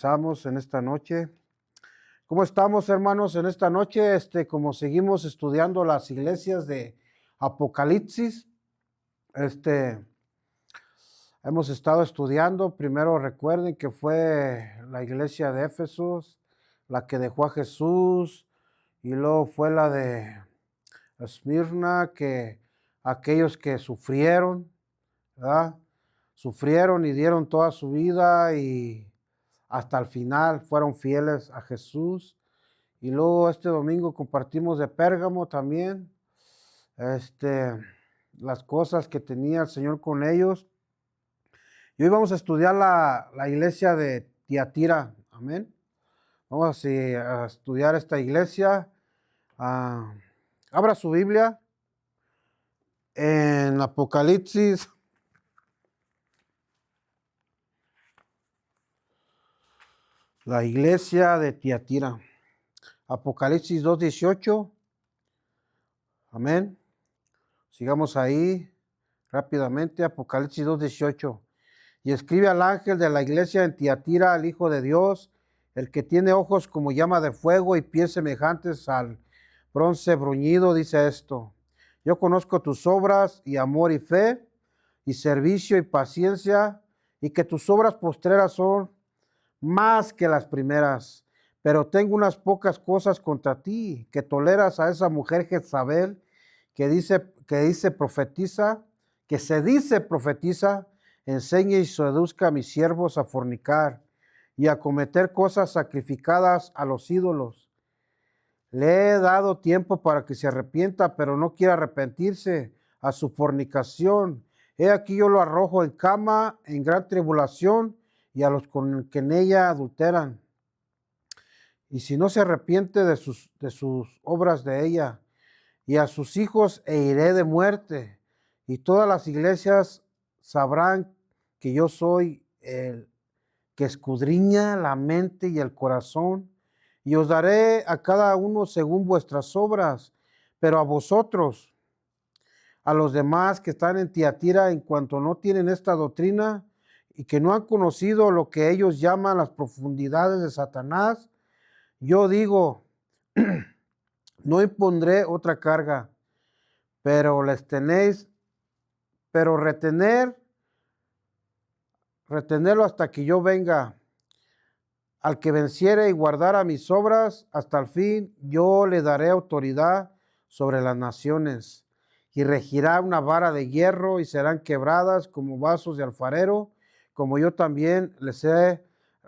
Estamos en esta noche. ¿Cómo estamos, hermanos, en esta noche? Como seguimos estudiando las iglesias de Apocalipsis, hemos estado estudiando. Primero recuerden que fue la iglesia de Éfeso, la que dejó a Jesús, y luego fue la de Esmirna, que aquellos que sufrieron, ¿verdad? Sufrieron y dieron toda su vida y hasta el final fueron fieles a Jesús. Y luego este domingo compartimos de Pérgamo también, las cosas que tenía el Señor con ellos. Y hoy vamos a estudiar la iglesia de Tiatira, amén. Vamos a estudiar esta iglesia. Abra su Biblia en Apocalipsis. La iglesia de Tiatira. Apocalipsis 2:18. Amén. Sigamos ahí rápidamente. Apocalipsis 2:18. Y escribe al ángel de la iglesia en Tiatira, al Hijo de Dios, el que tiene ojos como llama de fuego y pies semejantes al bronce bruñido, dice esto: yo conozco tus obras y amor y fe y servicio y paciencia, y que tus obras postreras son más que las primeras. Pero tengo unas pocas cosas contra ti, que toleras a esa mujer Jezabel, que se dice profetiza, enseñe y seduzca a mis siervos a fornicar y a cometer cosas sacrificadas a los ídolos. Le he dado tiempo para que se arrepienta, pero no quiere arrepentirse a su fornicación. He aquí yo lo arrojo en cama, en gran tribulación, y a los con que en ella adulteran. Y si no se arrepiente de sus obras de ella, y a sus hijos heriré de muerte. Y todas las iglesias sabrán que yo soy el que escudriña la mente y el corazón, y os daré a cada uno según vuestras obras. Pero a vosotros, a los demás que están en Tiatira, en cuanto no tienen esta doctrina y que no han conocido lo que ellos llaman las profundidades de Satanás, yo digo, no impondré otra carga, pero les tenéis, pero retenerlo hasta que yo venga. Al que venciere y guardara mis obras hasta el fin, yo le daré autoridad sobre las naciones, y regirá una vara de hierro, y serán quebradas como vasos de alfarero, como yo también les he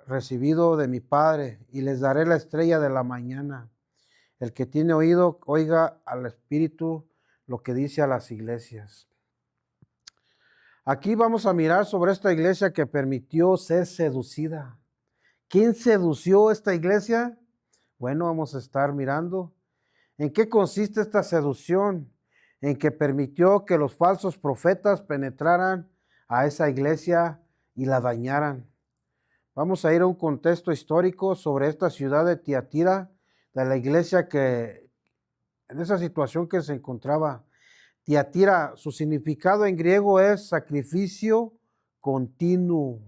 recibido de mi Padre, y les daré la estrella de la mañana. El que tiene oído, oiga al Espíritu lo que dice a las iglesias. Aquí vamos a mirar sobre esta iglesia que permitió ser seducida. ¿Quién sedució esta iglesia? Bueno, vamos a estar mirando. ¿En qué consiste esta seducción? En que permitió que los falsos profetas penetraran a esa iglesia y la dañaran. Vamos a ir a un contexto histórico sobre esta ciudad de Tiatira, de la iglesia que en esa situación que se encontraba. Tiatira, su significado en griego es sacrificio continuo.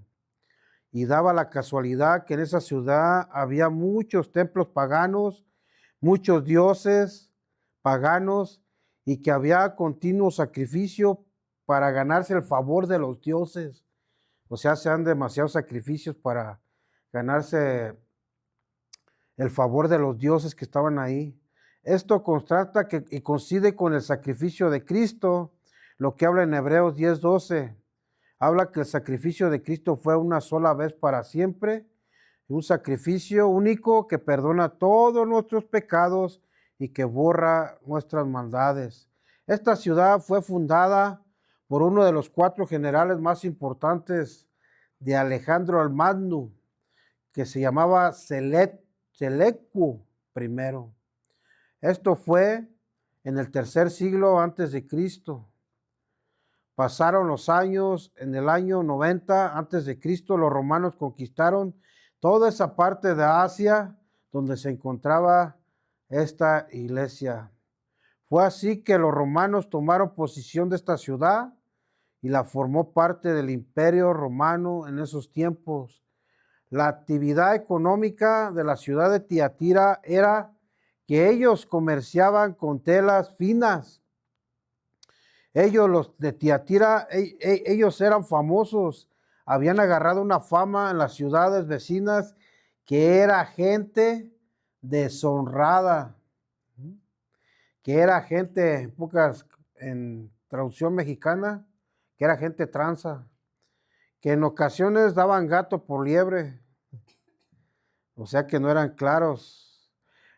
Y daba la casualidad que en esa ciudad había muchos templos paganos, muchos dioses paganos, y que había continuo sacrificio para ganarse el favor de los dioses. O sea, se dan demasiados sacrificios para ganarse el favor de los dioses que estaban ahí. Esto contrasta y coincide con el sacrificio de Cristo, lo que habla en Hebreos 10:12. Habla que el sacrificio de Cristo fue una sola vez para siempre, un sacrificio único que perdona todos nuestros pecados y que borra nuestras maldades. Esta ciudad fue fundada por uno de los 4 generales más importantes de Alejandro el Magno, que se llamaba Selecuo I. Esto fue en el 3er siglo antes de Cristo. Pasaron los años, en el año 90 antes de Cristo, los romanos conquistaron toda esa parte de Asia donde se encontraba esta iglesia. Fue así que los romanos tomaron posesión de esta ciudad y la formó parte del Imperio Romano en esos tiempos. La actividad económica de la ciudad de Tiatira era que ellos comerciaban con telas finas. Ellos, los de Tiatira, ellos eran famosos, habían agarrado una fama en las ciudades vecinas que era gente deshonrada, que era gente, en pocas, en traducción mexicana, que era gente tranza, que en ocasiones daban gato por liebre, o sea que no eran claros.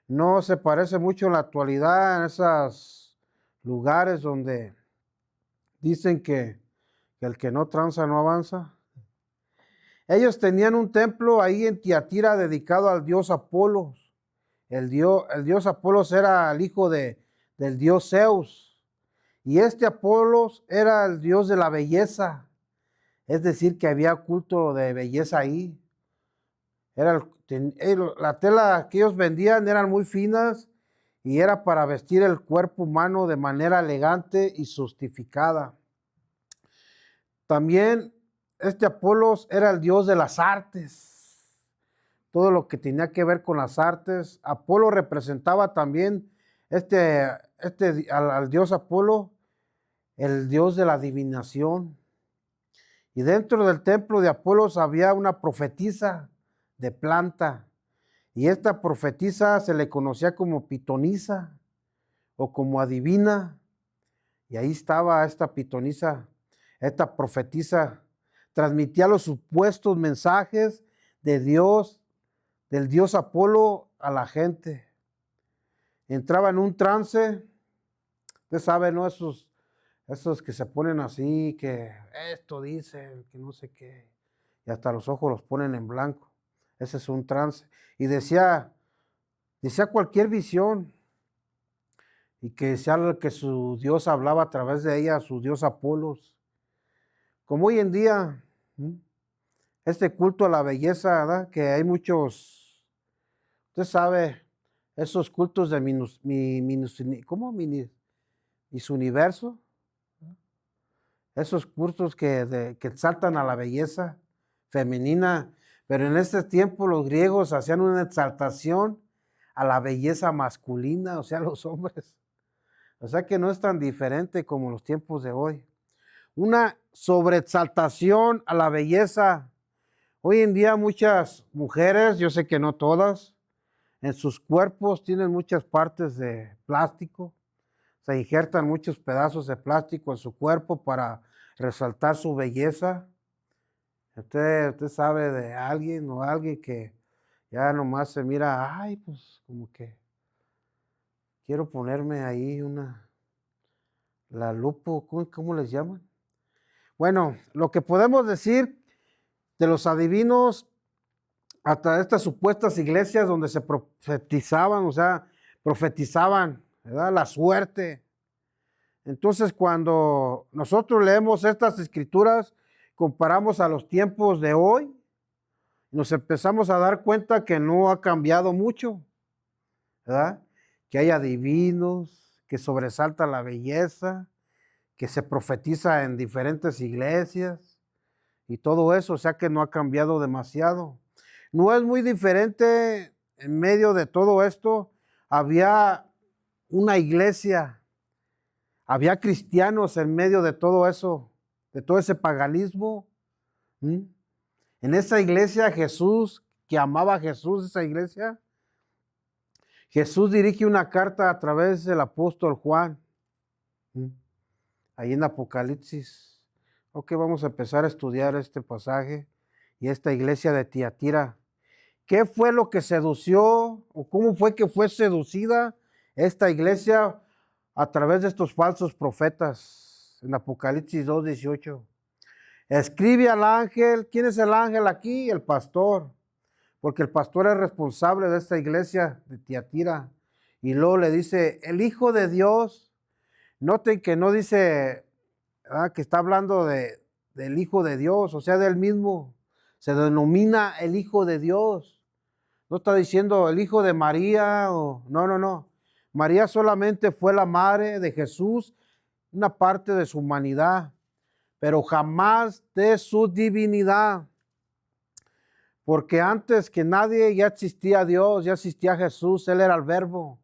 No se parece mucho en la actualidad en esos lugares donde dicen que el que no tranza no avanza. Ellos tenían un templo ahí en Tiatira dedicado al dios Apolos. El dios Apolos era el hijo del dios Zeus. Y este Apolos era el dios de la belleza. Es decir, que había culto de belleza ahí. La tela que ellos vendían eran muy finas y era para vestir el cuerpo humano de manera elegante y sofisticada. También este Apolos era el dios de las artes, todo lo que tenía que ver con las artes. Apolo representaba también al dios Apolo, el dios de la adivinación. Y dentro del templo de Apolos había una profetisa de planta. Y esta profetisa se le conocía como pitonisa o como adivina. Y ahí estaba esta pitonisa, esta profetisa, transmitía los supuestos mensajes de Dios, del dios Apolo a la gente. Entraba en un trance, usted sabe, ¿no? Esos que se ponen así, que esto dicen, que no sé qué, y hasta los ojos los ponen en blanco. Ese es un trance. Y decía cualquier visión, y que decía que su Dios hablaba a través de ella, su Dios Apolos. Como hoy en día, este culto a la belleza, ¿verdad? Que hay muchos, usted sabe, esos cultos de Miss Universo, esos cultos que exaltan a la belleza femenina, pero en este tiempo los griegos hacían una exaltación a la belleza masculina, o sea, los hombres. O sea que no es tan diferente como los tiempos de hoy. Una sobreexaltación a la belleza. Hoy en día muchas mujeres, yo sé que no todas, en sus cuerpos tienen muchas partes de plástico. Se injertan muchos pedazos de plástico en su cuerpo para resaltar su belleza. Usted sabe de alguien o alguien que ya nomás se mira, ay, pues como que quiero ponerme ahí la lupo, ¿cómo les llaman? Bueno, lo que podemos decir de los adivinos hasta estas supuestas iglesias donde se profetizaban, o sea, profetizaban, ¿verdad? La suerte. Entonces, cuando nosotros leemos estas escrituras, comparamos a los tiempos de hoy, nos empezamos a dar cuenta que no ha cambiado mucho, ¿verdad? Que hay adivinos, que sobresalta la belleza, que se profetiza en diferentes iglesias y todo eso, o sea que no ha cambiado demasiado. No es muy diferente en medio de todo esto. Había una iglesia, había cristianos en medio de todo eso, de todo ese paganismo. En esa iglesia Jesús, que amaba a Jesús, esa iglesia, Jesús dirige una carta a través del apóstol Juan, ahí en Apocalipsis. Ok, vamos a empezar a estudiar este pasaje y esta iglesia de Tiatira. ¿Qué fue lo que sedució o cómo fue que fue seducida esta iglesia a través de estos falsos profetas? En Apocalipsis 2:18. Escribe al ángel. ¿Quién es el ángel aquí? El pastor. Porque el pastor es responsable de esta iglesia de Tiatira. Y luego le dice, el Hijo de Dios. Noten que no dice que está hablando del Hijo de Dios, o sea, del mismo. Se denomina el Hijo de Dios. No está diciendo el hijo de María, no. María solamente fue la madre de Jesús, una parte de su humanidad, pero jamás de su divinidad. porque antes que nadie ya existía Dios, ya existía Jesús, Él era el Verbo.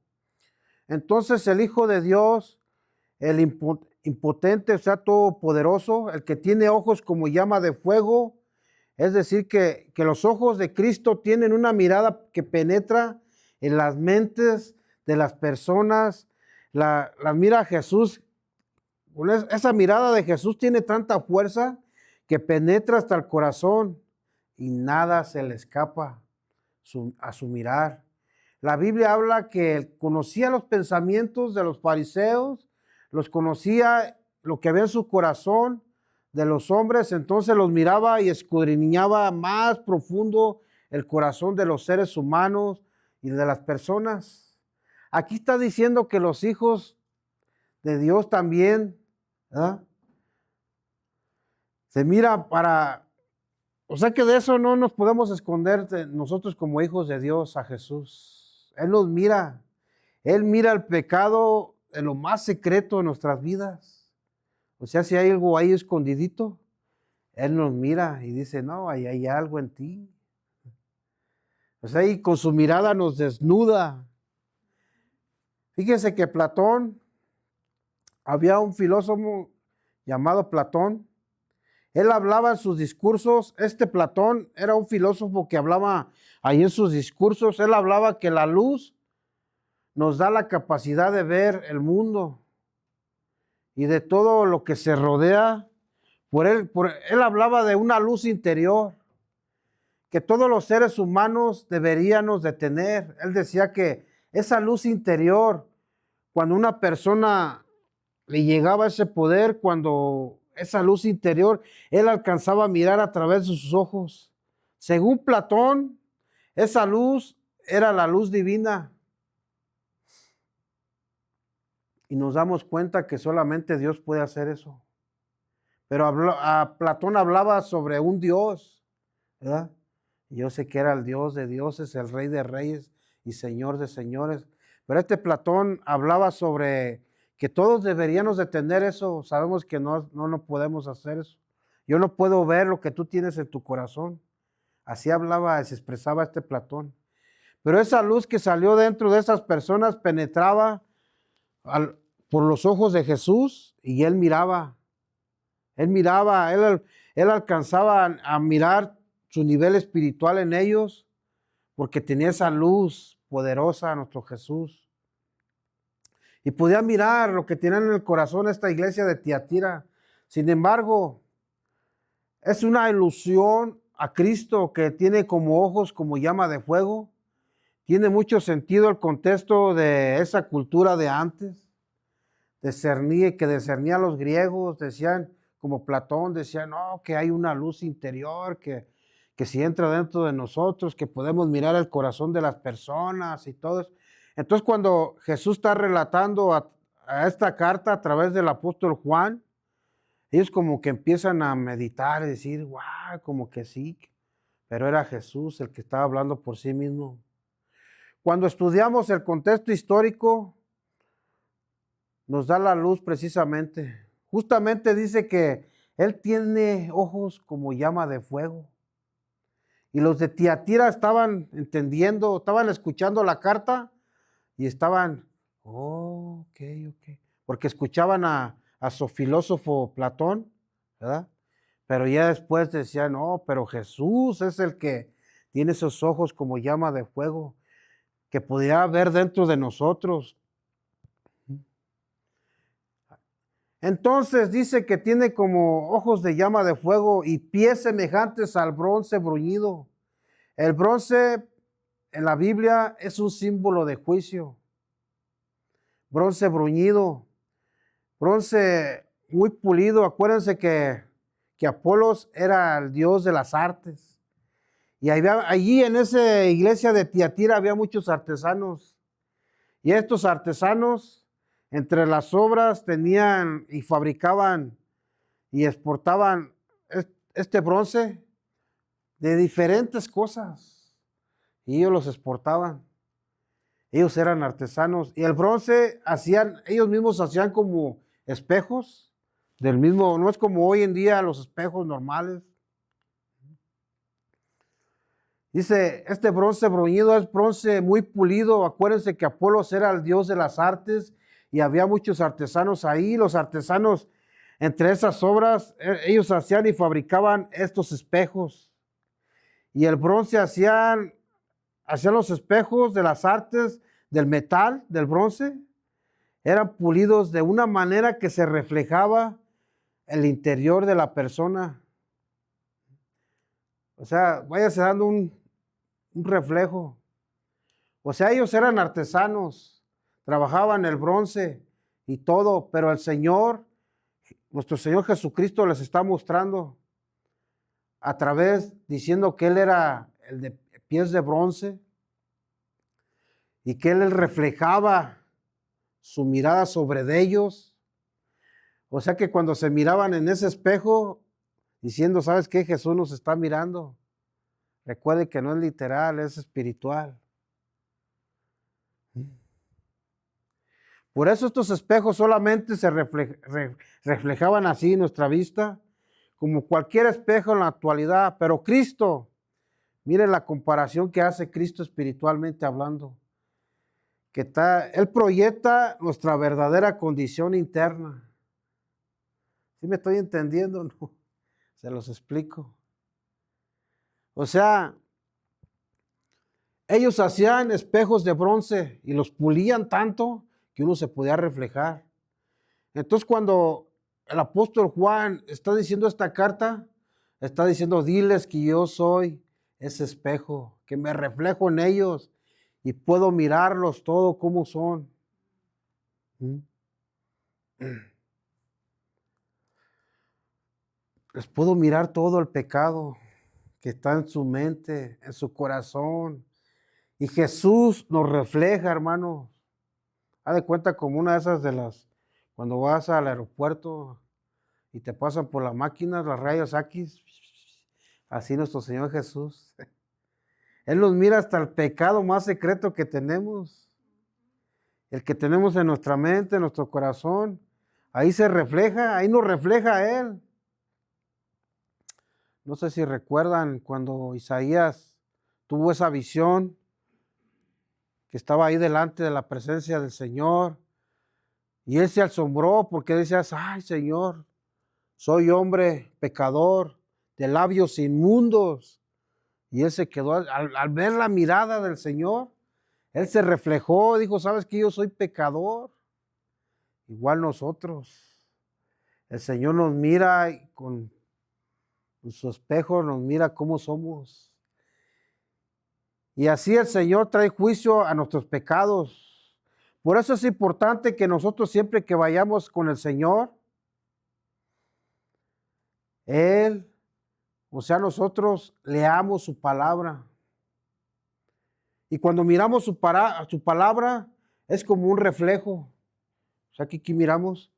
Entonces el Hijo de Dios, el impotente, o sea, todopoderoso, el que tiene ojos como llama de fuego, es decir, que los ojos de Cristo tienen una mirada que penetra en las mentes de las personas. La mira a Jesús, esa mirada de Jesús tiene tanta fuerza que penetra hasta el corazón y nada se le escapa a su mirar. La Biblia habla que él conocía los pensamientos de los fariseos, los conocía lo que había en su corazón de los hombres, entonces los miraba y escudriñaba más profundo el corazón de los seres humanos y de las personas. Aquí está diciendo que los hijos de Dios también, ¿verdad?, se mira para, o sea que de eso no nos podemos esconder nosotros como hijos de Dios a Jesús. Él nos mira, Él mira el pecado en lo más secreto de nuestras vidas. O sea, si hay algo ahí escondidito, Él nos mira y dice, no, ahí hay algo en ti. O sea, y con su mirada nos desnuda. Fíjense que Platón, había un filósofo llamado Platón. Él hablaba en sus discursos, Platón era un filósofo que hablaba ahí en sus discursos, él hablaba que la luz nos da la capacidad de ver el mundo y de todo lo que se rodea. Él hablaba de una luz interior que todos los seres humanos deberíamos de tener. Él decía que esa luz interior, cuando una persona le llegaba ese poder, cuando esa luz interior, él alcanzaba a mirar a través de sus ojos. Según Platón, esa luz era la luz divina. Y nos damos cuenta que solamente Dios puede hacer eso. Pero Platón hablaba sobre un Dios, ¿verdad? Yo sé que era el Dios de dioses, el Rey de reyes y Señor de señores. Pero Platón hablaba sobre que todos deberíamos de tener eso. Sabemos que no podemos hacer eso. Yo no puedo ver lo que tú tienes en tu corazón. Así hablaba, se expresaba Platón. Pero esa luz que salió dentro de esas personas penetraba por los ojos de Jesús y él miraba. Él alcanzaba a mirar su nivel espiritual en ellos porque tenía esa luz poderosa, nuestro Jesús. Y podía mirar lo que tienen en el corazón esta iglesia de Tiatira. Sin embargo, es una ilusión a Cristo que tiene como ojos como llama de fuego. Tiene mucho sentido el contexto de esa cultura de antes. Que discernía a los griegos, decían, como Platón, decían, no, que hay una luz interior, que si entra dentro de nosotros, que podemos mirar el corazón de las personas y todo eso. Entonces, cuando Jesús está relatando a esta carta a través del apóstol Juan, ellos como que empiezan a meditar y decir, wow, como que sí, pero era Jesús el que estaba hablando por sí mismo. Cuando estudiamos el contexto histórico, nos da la luz precisamente. Justamente dice que Él tiene ojos como llama de fuego. Y los de Tiatira estaban entendiendo, estaban escuchando la carta y estaban, oh, ok, porque escuchaban a su filósofo Platón, ¿verdad? Pero ya después decían, no, pero Jesús es el que tiene esos ojos como llama de fuego, que podía ver dentro de nosotros. Entonces dice que tiene como ojos de llama de fuego y pies semejantes al bronce bruñido. El bronce en la Biblia es un símbolo de juicio. Bronce bruñido, bronce muy pulido. Acuérdense que Apolos era el dios de las artes. Y allí en esa iglesia de Tiatira había muchos artesanos. Y estos artesanos, entre las obras, tenían y fabricaban y exportaban este bronce de diferentes cosas. Y ellos los exportaban. Ellos eran artesanos. Y el bronce ellos mismos hacían como espejos del mismo, no es como hoy en día los espejos normales. Dice, este bronce bruñido es bronce muy pulido. Acuérdense que Apolos era el dios de las artes y había muchos artesanos ahí. Los artesanos, entre esas obras, ellos hacían y fabricaban estos espejos. Y el bronce hacían los espejos de las artes, del metal, del bronce. Eran pulidos de una manera que se reflejaba el interior de la persona. O sea, váyase dando un reflejo. O sea, ellos eran artesanos, trabajaban el bronce y todo, pero el Señor, nuestro Señor Jesucristo les está mostrando a través, diciendo que Él era el de pies de bronce y que Él reflejaba su mirada sobre de ellos. O sea que cuando se miraban en ese espejo, diciendo, ¿sabes qué? Jesús nos está mirando. Recuerde que no es literal, es espiritual. Por eso estos espejos solamente se reflejaban así en nuestra vista, como cualquier espejo en la actualidad. Pero Cristo, mire la comparación que hace Cristo espiritualmente hablando, que Él proyecta nuestra verdadera condición interna. ¿Sí me estoy entendiendo? No, se los explico. O sea, ellos hacían espejos de bronce y los pulían tanto que uno se podía reflejar. Entonces, cuando el apóstol Juan está diciendo esta carta, está diciendo, diles que yo soy ese espejo, que me reflejo en ellos y puedo mirarlos todo como son. Les puedo mirar todo el pecado que está en su mente, en su corazón. Y Jesús nos refleja, hermano. Haz de cuenta como una de esas cuando vas al aeropuerto y te pasan por la máquina, las rayos X, así nuestro Señor Jesús. Él nos mira hasta el pecado más secreto que tenemos, el que tenemos en nuestra mente, en nuestro corazón. Ahí se refleja, ahí nos refleja Él. No sé si recuerdan cuando Isaías tuvo esa visión, que estaba ahí delante de la presencia del Señor, y él se asombró porque decía, ay Señor, soy hombre pecador, de labios inmundos. Y él se quedó, al ver la mirada del Señor, él se reflejó, dijo, ¿sabes que yo soy pecador? Igual nosotros. El Señor nos mira y con su espejo nos mira cómo somos. Y así el Señor trae juicio a nuestros pecados. Por eso es importante que nosotros siempre que vayamos con el Señor, Él, o sea, nosotros leamos su palabra. Y cuando miramos su palabra, es como un reflejo. O sea, que aquí miramos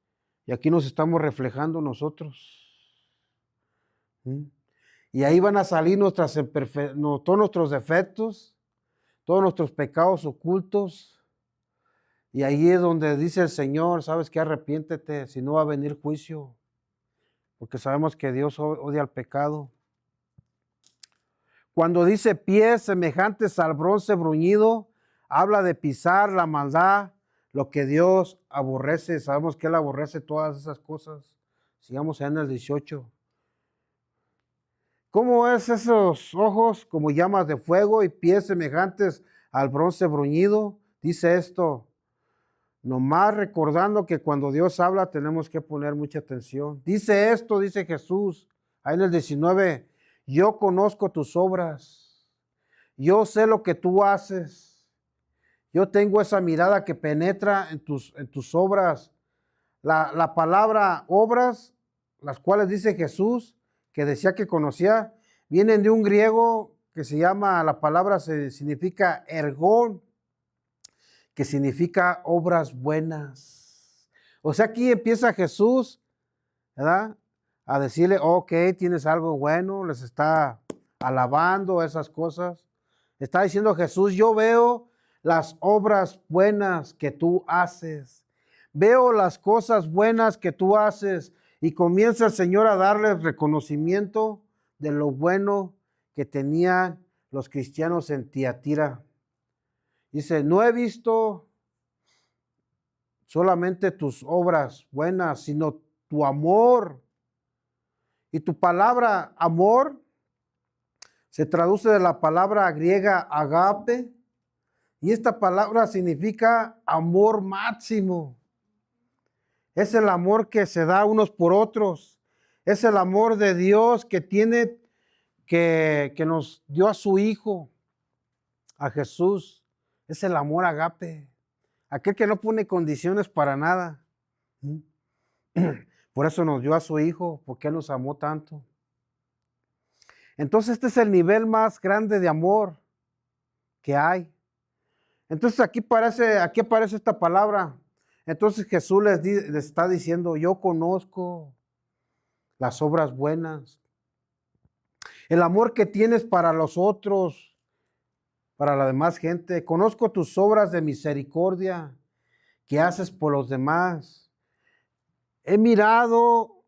y aquí nos estamos reflejando nosotros. Y ahí van a salir todos nuestros defectos, todos nuestros pecados ocultos. Y ahí es donde dice el Señor, sabes que arrepiéntete, si no va a venir juicio. Porque sabemos que Dios odia el pecado. Cuando dice pies semejantes al bronce bruñido, habla de pisar la maldad, lo que Dios aborrece. Sabemos que Él aborrece todas esas cosas. Sigamos en el 18. ¿Cómo es esos ojos? Como llamas de fuego y pies semejantes al bronce bruñido. Dice esto, nomás recordando que cuando Dios habla tenemos que poner mucha atención. Dice esto, dice Jesús, ahí en el 19, yo conozco tus obras, yo sé lo que tú haces, yo tengo esa mirada que penetra en tus obras. La palabra obras, las cuales dice Jesús, que decía que conocía, vienen de un griego que se llama, la palabra significa ergón, que significa obras buenas. O sea, aquí empieza Jesús, ¿verdad? A decirle, ok, tienes algo bueno, les está alabando esas cosas. Está diciendo Jesús, yo veo las obras buenas que tú haces. Veo las cosas buenas que tú haces. Y comienza el Señor a darles reconocimiento de lo bueno que tenían los cristianos en Tiatira. Dice, no he visto solamente tus obras buenas, sino tu amor. Y tu palabra amor se traduce de la palabra griega agape, y esta palabra significa amor máximo. Es el amor que se da unos por otros. Es el amor de Dios que tiene, que nos dio a su Hijo, a Jesús. Es el amor agape. Aquel que no pone condiciones para nada. Por eso nos dio a su Hijo, porque Él nos amó tanto. Entonces este es el nivel más grande de amor que hay. Entonces aquí aparece esta palabra. Entonces Jesús les está diciendo, yo conozco las obras buenas, el amor que tienes para los otros, para la demás gente. Conozco tus obras de misericordia que haces por los demás. He mirado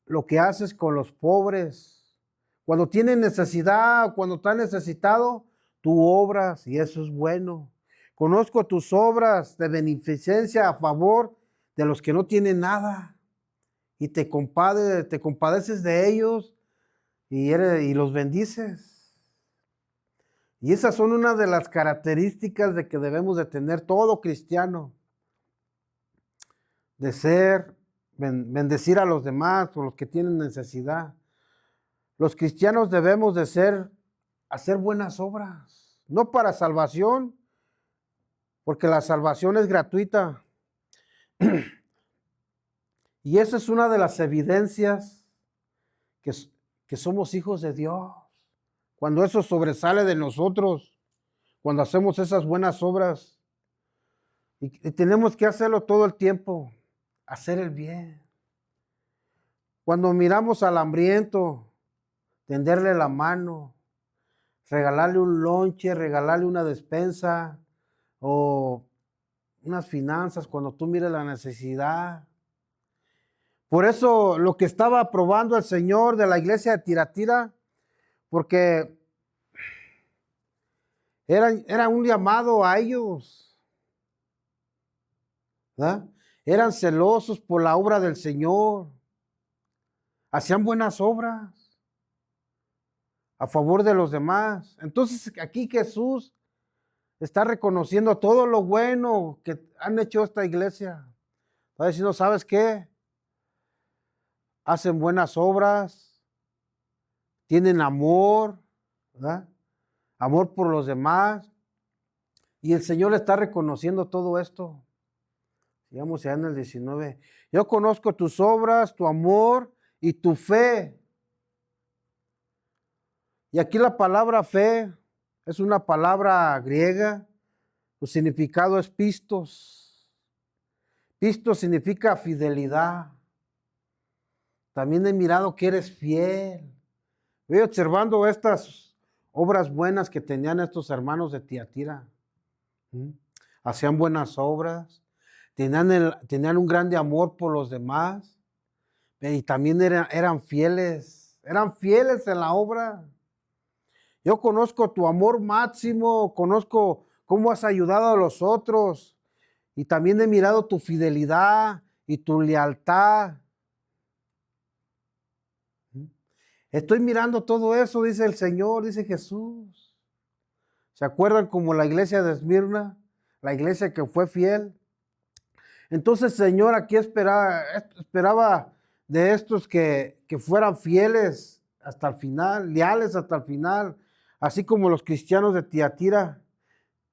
lo que haces con los pobres. Cuando tienen necesidad, cuando están necesitados, tú obras y eso es bueno. Conozco tus obras de beneficencia a favor de los que no tienen nada y te compadeces de ellos y los bendices. Y esas son una de las características de que debemos de tener todo cristiano, de ser, bendecir a los demás o los que tienen necesidad. Los cristianos debemos de hacer buenas obras, no para salvación, porque la salvación es gratuita. Y esa es una de las evidencias que somos hijos de Dios. Cuando eso sobresale de nosotros, cuando hacemos esas buenas obras, y tenemos que hacerlo todo el tiempo, hacer el bien. Cuando miramos al hambriento, tenderle la mano, regalarle un lonche, regalarle una despensa o unas finanzas cuando tú mires la necesidad. Por eso lo que estaba aprobando el Señor de la iglesia de Tiatira, porque era un llamado a ellos, ¿verdad? Eran celosos por la obra del Señor, hacían buenas obras a favor de los demás. Entonces aquí Jesús está reconociendo todo lo bueno que han hecho esta iglesia. Está diciendo, ¿sabes qué? Hacen buenas obras, tienen amor, ¿verdad? Amor por los demás. Y el Señor le está reconociendo todo esto. Digamos ya en el 19. Yo conozco tus obras, tu amor y tu fe. Y aquí la palabra fe es una palabra griega. Su significado es pistos. Pistos significa fidelidad. También he mirado que eres fiel. Voy observando estas obras buenas que tenían estos hermanos de Tiatira. Hacían buenas obras, tenían un grande amor por los demás, y también eran fieles en la obra. Yo conozco tu amor máximo, conozco cómo has ayudado a los otros, y también he mirado tu fidelidad y tu lealtad. Estoy mirando todo eso, dice el Señor, dice Jesús. ¿Se acuerdan como la iglesia de Esmirna? La iglesia que fue fiel. Entonces el Señor aquí esperaba de estos que fueran fieles hasta el final, leales hasta el final, así como los cristianos de Tiatira.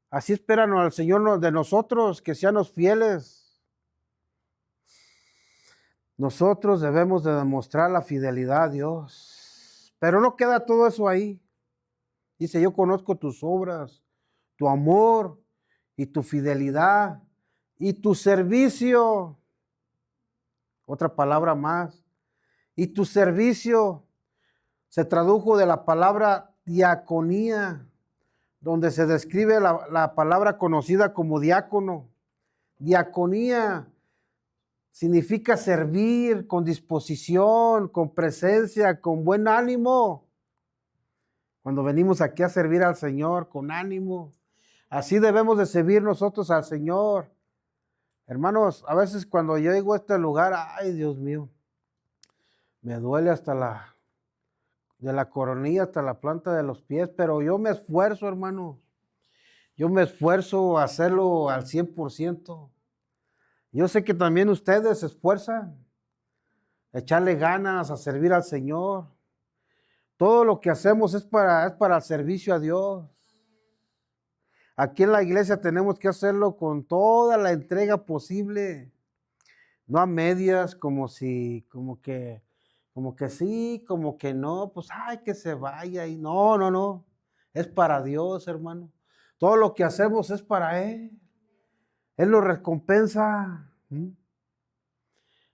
Así esperan al Señor de nosotros, que seamos fieles. Nosotros debemos de demostrar la fidelidad a Dios. Pero no queda todo eso ahí. Dice, yo conozco tus obras, tu amor y tu fidelidad y tu servicio. Otra palabra más. Y tu servicio se tradujo de la palabra diaconía, donde se describe la palabra conocida como diácono. Diaconía significa servir con disposición, con presencia, con buen ánimo. Cuando venimos aquí a servir al Señor con ánimo. Así debemos de servir nosotros al Señor. Hermanos, a veces cuando yo llego a este lugar, ay Dios mío, me duele de la coronilla hasta la planta de los pies, pero yo me esfuerzo, hermano. Yo me esfuerzo a hacerlo al 100%. Yo sé que también ustedes se esfuerzan a echarle ganas a servir al Señor. Todo lo que hacemos es para el servicio a Dios. Aquí en la iglesia tenemos que hacerlo con toda la entrega posible, no a medias, como que sí, como que no, pues ay, que se vaya y no, no, no. Es para Dios, hermano. Todo lo que hacemos es para Él. Él lo recompensa.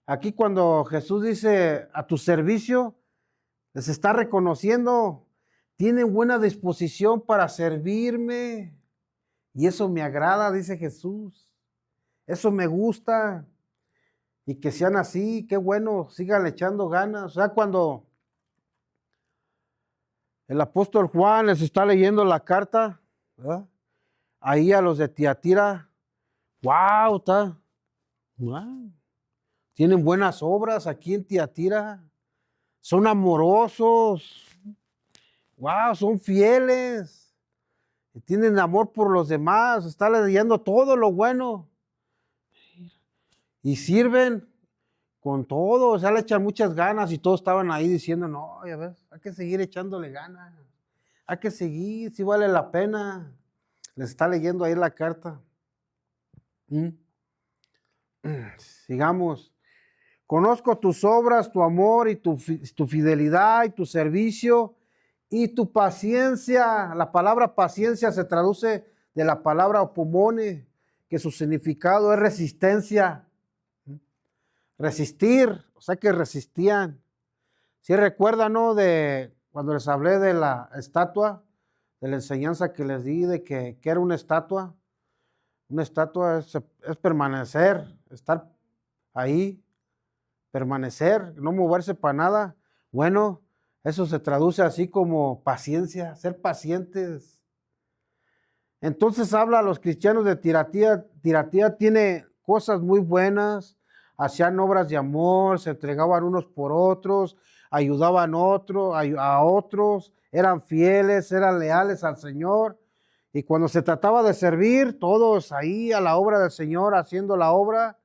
Aquí cuando Jesús dice a tu servicio, les está reconociendo, tienen buena disposición para servirme. Y eso me agrada, dice Jesús. Eso me gusta. Y que sean así, qué bueno, sigan echando ganas. O sea, cuando el apóstol Juan les está leyendo la carta, ¿verdad? Ahí a los de Tiatira, wow, wow. Tienen buenas obras aquí en Tiatira. Son amorosos. Wow, son fieles. Tienen amor por los demás. Está leyendo todo lo bueno. Y sirven con todo. O sea, le echan muchas ganas y todos estaban ahí diciendo, no, ya ves, hay que seguir echándole ganas. Hay que seguir, si vale la pena. Les está leyendo ahí la carta. Sigamos. Conozco tus obras, tu amor y tu fidelidad y tu servicio y tu paciencia. La palabra paciencia se traduce de la palabra opomone, que su significado es resistencia. Resistir, o sea que resistían. Si recuerdan, ¿no? De cuando les hablé de la estatua, de la enseñanza que les di de que era una estatua. Una estatua es permanecer, estar ahí, permanecer, no moverse para nada. Bueno, eso se traduce así como paciencia, ser pacientes. Entonces habla a los cristianos de Tiatira. Tiatira tiene cosas muy buenas, hacían obras de amor, se entregaban unos por otros, ayudaban a otros, eran fieles, eran leales al Señor. Y cuando se trataba de servir, todos ahí a la obra del Señor, haciendo la obra,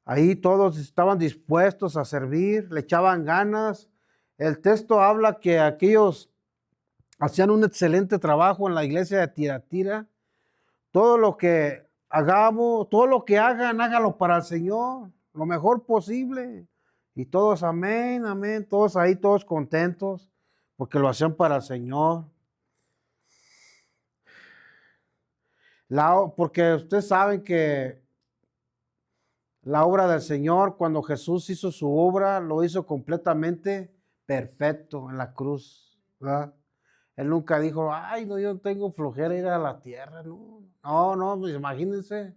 ahí todos estaban dispuestos a servir, le echaban ganas. El texto habla que aquellos hacían un excelente trabajo en la iglesia de Tiatira. Todo lo que hagamos, todo lo que hagan, hágalo para el Señor, lo mejor posible. Y todos, amén, amén, todos ahí, todos contentos, porque lo hacían para el Señor. Porque ustedes saben que la obra del Señor, cuando Jesús hizo su obra, lo hizo completamente perfecto en la cruz, ¿verdad? Él nunca dijo, ay, no, yo no tengo flojera ir a la tierra, no, no, no, pues imagínense,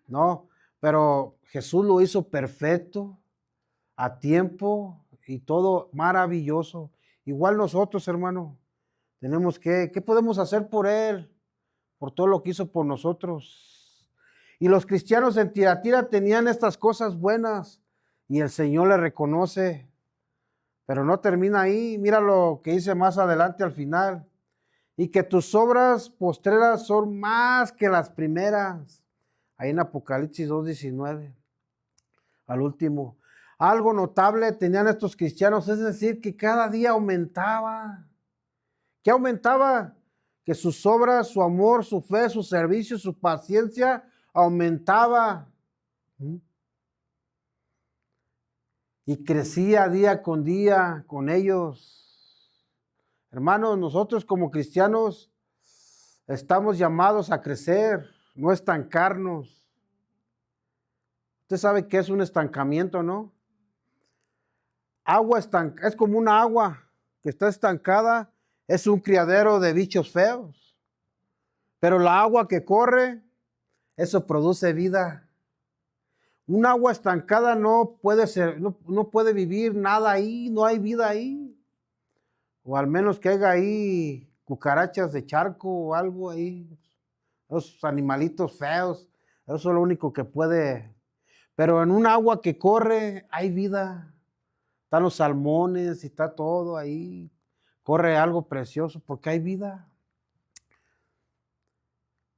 no, pero Jesús lo hizo perfecto, a tiempo y todo maravilloso. Igual nosotros, hermano, ¿qué podemos hacer por Él? Por todo lo que hizo por nosotros. Y los cristianos en Tiatira tenían estas cosas buenas y el Señor le reconoce. Pero no termina ahí. Mira lo que dice más adelante al final. Y que tus obras postreras son más que las primeras. Ahí en Apocalipsis 2:19. Al último. Algo notable tenían estos cristianos, es decir, que cada día aumentaba. ¿Qué aumentaba? Que sus obras, su amor, su fe, su servicio, su paciencia aumentaba. Y crecía día con ellos. Hermanos, nosotros como cristianos estamos llamados a crecer, no estancarnos. Usted sabe qué es un estancamiento, ¿no? Es como una agua que está estancada, es un criadero de bichos feos. Pero la agua que corre, eso produce vida. Un agua estancada no puede vivir nada ahí, no hay vida ahí. o al menos que haya ahí cucarachas de charco o algo ahí, esos animalitos feos, eso es lo único que puede. Pero en un agua que corre hay vida, están los salmones y está todo ahí, corre algo precioso porque hay vida.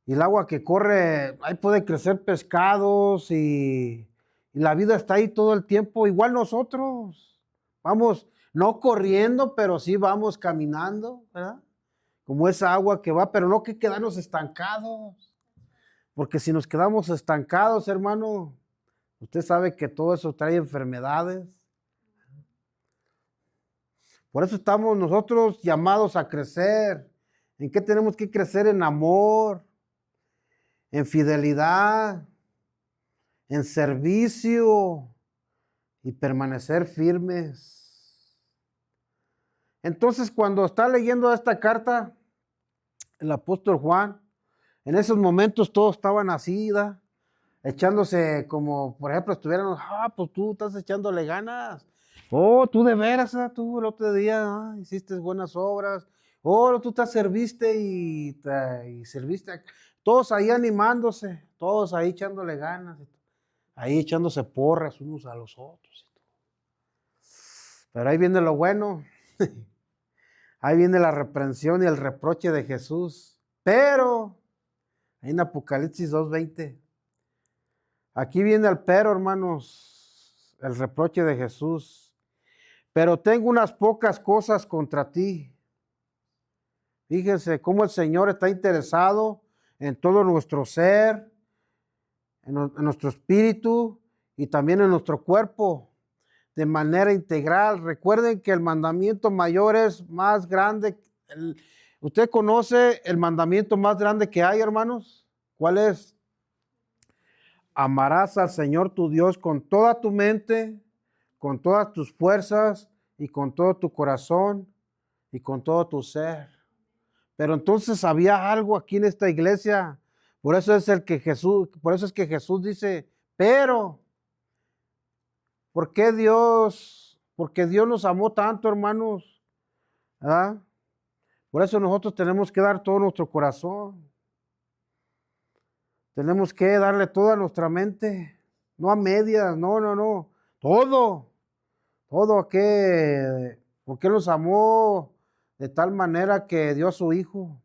Y el agua que corre, ahí puede crecer pescados y la vida está ahí todo el tiempo. Igual nosotros, vamos, no corriendo, pero sí vamos caminando, ¿verdad? Como esa agua que va, pero no que quedarnos estancados. Porque si nos quedamos estancados, hermano, usted sabe que todo eso trae enfermedades. Por eso estamos nosotros llamados a crecer. ¿En qué tenemos que crecer? En amor, en fidelidad, en servicio y permanecer firmes. Entonces, cuando está leyendo esta carta, el apóstol Juan, en esos momentos todos estaban así, ¿da? Echándose como, por ejemplo, estuvieran, pues tú estás echándole ganas. Oh, tú de veras, tú el otro día hiciste buenas obras. Oh, tú te serviste y serviste. Todos ahí animándose, todos ahí echándole ganas, ahí echándose porras unos a los otros. Pero ahí viene lo bueno. Ahí viene la reprensión y el reproche de Jesús. Pero, ahí en Apocalipsis 2:20. Aquí viene el pero, hermanos, el reproche de Jesús. Pero tengo unas pocas cosas contra ti. Fíjense cómo el Señor está interesado en todo nuestro ser, en nuestro espíritu y también en nuestro cuerpo, de manera integral. Recuerden que el mandamiento mayor es más grande. ¿Usted conoce el mandamiento más grande que hay, hermanos? ¿Cuál es? Amarás al Señor tu Dios con toda tu mente, con todas tus fuerzas y con todo tu corazón y con todo tu ser. Pero entonces había algo aquí en esta iglesia. Por eso es que Jesús dice, pero, ¿por qué Dios? Porque Dios nos amó tanto, hermanos. ¿Ah? Por eso nosotros tenemos que dar todo nuestro corazón. Tenemos que darle toda nuestra mente, no a medias, no, todo porque nos amó de tal manera que dio a su Hijo.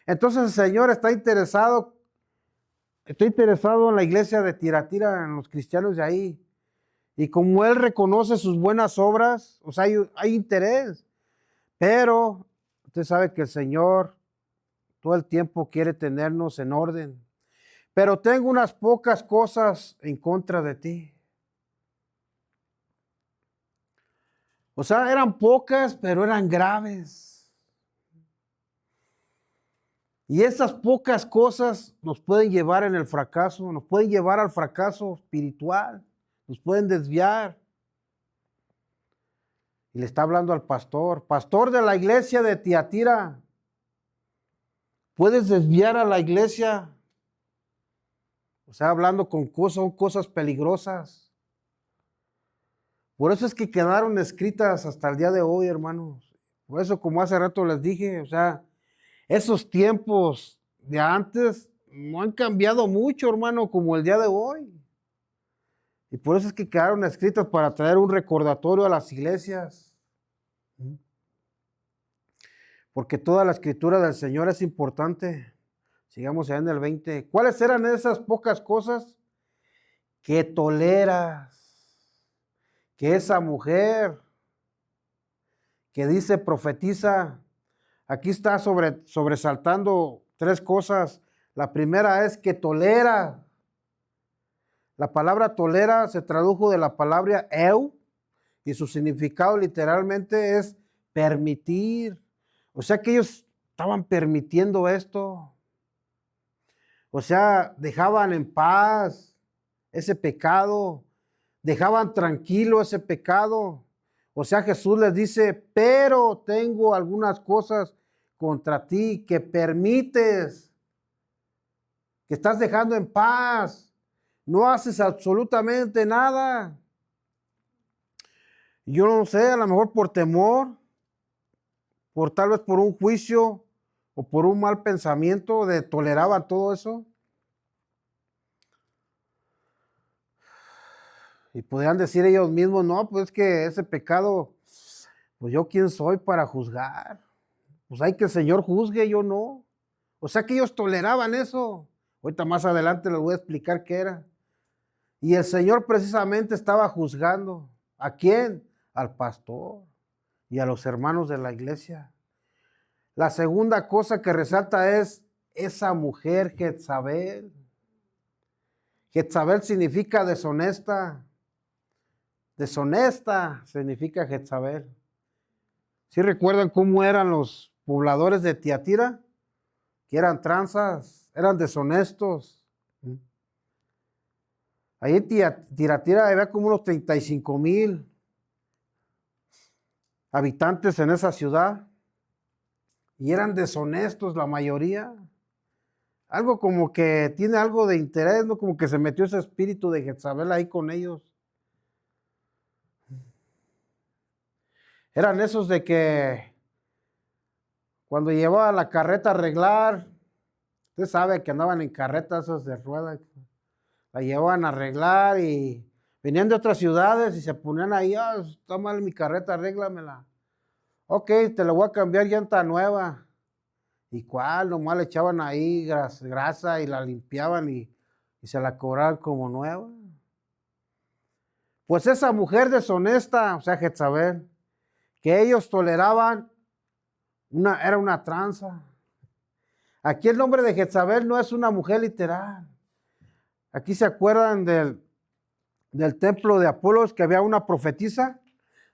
Entonces el Señor está interesado en la iglesia de Tiatira, en los cristianos de ahí, y como Él reconoce sus buenas obras, o sea, hay interés, pero usted sabe que el Señor todo el tiempo quiere tenernos en orden. Pero tengo unas pocas cosas en contra de ti. O sea, eran pocas, pero eran graves. Y esas pocas cosas nos pueden llevar en el fracaso, nos pueden llevar al fracaso espiritual, nos pueden desviar. Y le está hablando al pastor de la iglesia de Tiatira. Puedes desviar a la iglesia. O sea, hablando con cosas peligrosas. Por eso es que quedaron escritas hasta el día de hoy, hermanos. Por eso, como hace rato les dije, o sea, esos tiempos de antes no han cambiado mucho, hermano, como el día de hoy. Y por eso es que quedaron escritas para traer un recordatorio a las iglesias. Porque toda la escritura del Señor es importante. Sigamos allá en el 20. ¿Cuáles eran esas pocas cosas que toleras? Que esa mujer que dice, profetiza, aquí está sobresaltando tres cosas. La primera es que tolera. La palabra tolera se tradujo de la palabra eu y su significado literalmente es permitir. O sea que ellos estaban permitiendo esto. O sea, dejaban en paz ese pecado, dejaban tranquilo ese pecado. O sea, Jesús les dice, pero tengo algunas cosas contra ti que permites, que estás dejando en paz. No haces absolutamente nada. Yo no sé, a lo mejor por temor, por tal vez por un juicio o por un mal pensamiento, toleraban todo eso. Y podrían decir ellos mismos, no, pues es que ese pecado, pues yo quién soy para juzgar. Pues hay que el Señor juzgue, yo no. O sea que ellos toleraban eso. Ahorita más adelante les voy a explicar qué era. Y el Señor precisamente estaba juzgando. ¿A quién? Al pastor y a los hermanos de la iglesia. La segunda cosa que resalta es esa mujer Jezabel. Jezabel significa deshonesta. Deshonesta significa Jezabel. ¿Sí recuerdan cómo eran los pobladores de Tiatira? Que eran tranzas, eran deshonestos. Ahí en Tiatira había como unos 35,000 habitantes en esa ciudad. Y eran deshonestos la mayoría. Algo como que tiene algo de interés, ¿no? Como que se metió ese espíritu de Jezabel ahí con ellos. Eran esos de que cuando llevaba la carreta a arreglar, usted sabe que andaban en carretas esas de ruedas, la llevaban a arreglar y venían de otras ciudades y se ponían ahí, está mal mi carreta, arréglamela. Ok, te la voy a cambiar llanta nueva. ¿Y cuál? Nomás le echaban ahí grasa y la limpiaban y se la cobraban como nueva. Pues esa mujer deshonesta, o sea, Jezabel, que ellos toleraban, era una tranza. Aquí el nombre de Jezabel no es una mujer literal. Aquí se acuerdan del templo de Apolos, que había una profetisa.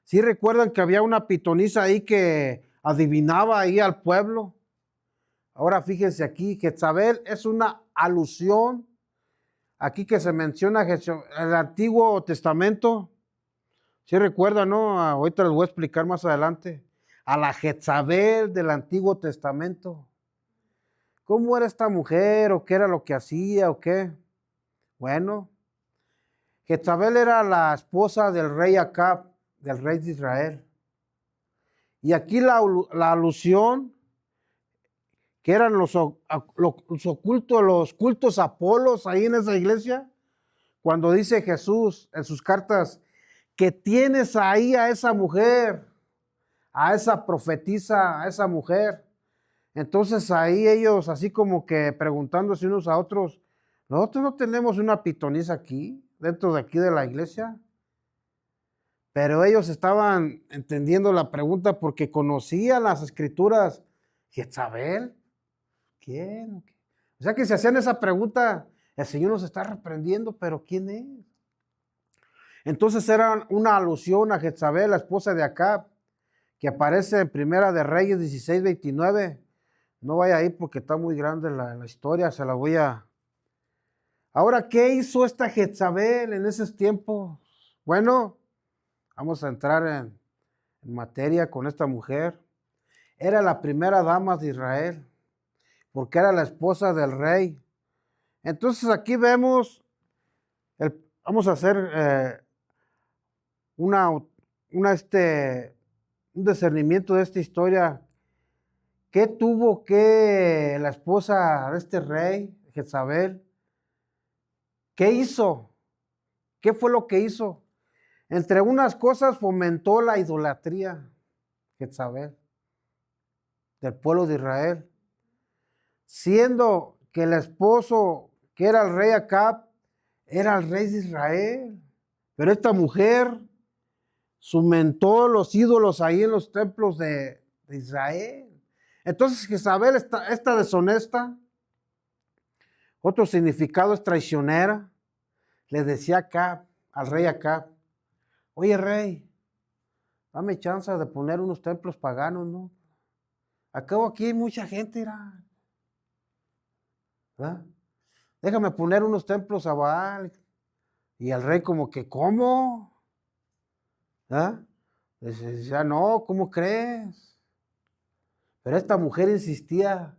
¿Sí recuerdan que había una pitonisa ahí que adivinaba ahí al pueblo? Ahora fíjense aquí, Jezabel es una alusión, aquí que se menciona el Antiguo Testamento. ¿Sí recuerdan, no? Ahorita les voy a explicar más adelante. A la Jezabel del Antiguo Testamento. ¿Cómo era esta mujer o qué era lo que hacía o qué? Bueno, Jezabel era la esposa del rey Acab, del rey de Israel. Y aquí la alusión, que eran los ocultos, los cultos a Apolos ahí en esa iglesia, cuando dice Jesús en sus cartas, que tienes ahí a esa mujer, a esa profetisa, a esa mujer. Entonces ahí ellos así como que preguntándose unos a otros, nosotros no tenemos una pitonisa aquí, dentro de aquí de la iglesia. Pero ellos estaban entendiendo la pregunta porque conocían las escrituras. ¿Jezabel? ¿Quién? O sea que si hacían esa pregunta, el Señor nos está reprendiendo, pero ¿quién es? Entonces era una alusión a Jezabel, la esposa de Acab, que aparece en Primera de Reyes 16:29. No vaya ahí porque está muy grande la historia, se la voy a... Ahora, ¿qué hizo esta Jezabel en esos tiempos? Bueno, vamos a entrar en materia con esta mujer. Era la primera dama de Israel, porque era la esposa del rey. Entonces aquí vemos, vamos a hacer un discernimiento de esta historia. ¿Qué tuvo que la esposa de este rey, Jezabel? ¿Qué hizo? ¿Qué fue lo que hizo? Entre unas cosas fomentó la idolatría, Jezabel, del pueblo de Israel. Siendo que el esposo, que era el rey Acab, era el rey de Israel. Pero esta mujer cimentó los ídolos ahí en los templos de Israel. Entonces Jezabel, esta deshonesta, otro significado es traicionera, le decía Acab, al rey Acab, oye rey, dame chance de poner unos templos paganos, ¿no? Acabo aquí hay mucha gente, ¿verdad? Déjame poner unos templos a Baal. Y el rey como que, ¿cómo? ¿Ah? Decía, no, ¿cómo crees? Pero esta mujer insistía,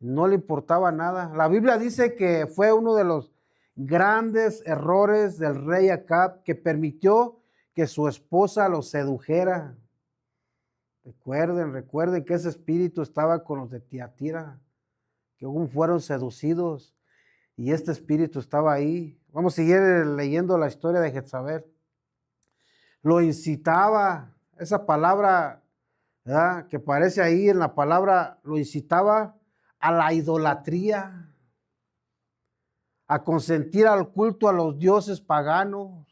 no le importaba nada. La Biblia dice que fue uno de los grandes errores del rey Acab que permitió que su esposa lo sedujera. Recuerden que ese espíritu estaba con los de Tiatira, que aún fueron seducidos, y este espíritu estaba ahí. Vamos a seguir leyendo la historia de Jezabel. Lo incitaba, esa palabra, ¿verdad?, que aparece ahí en la palabra, lo incitaba a la idolatría, a consentir al culto a los dioses paganos.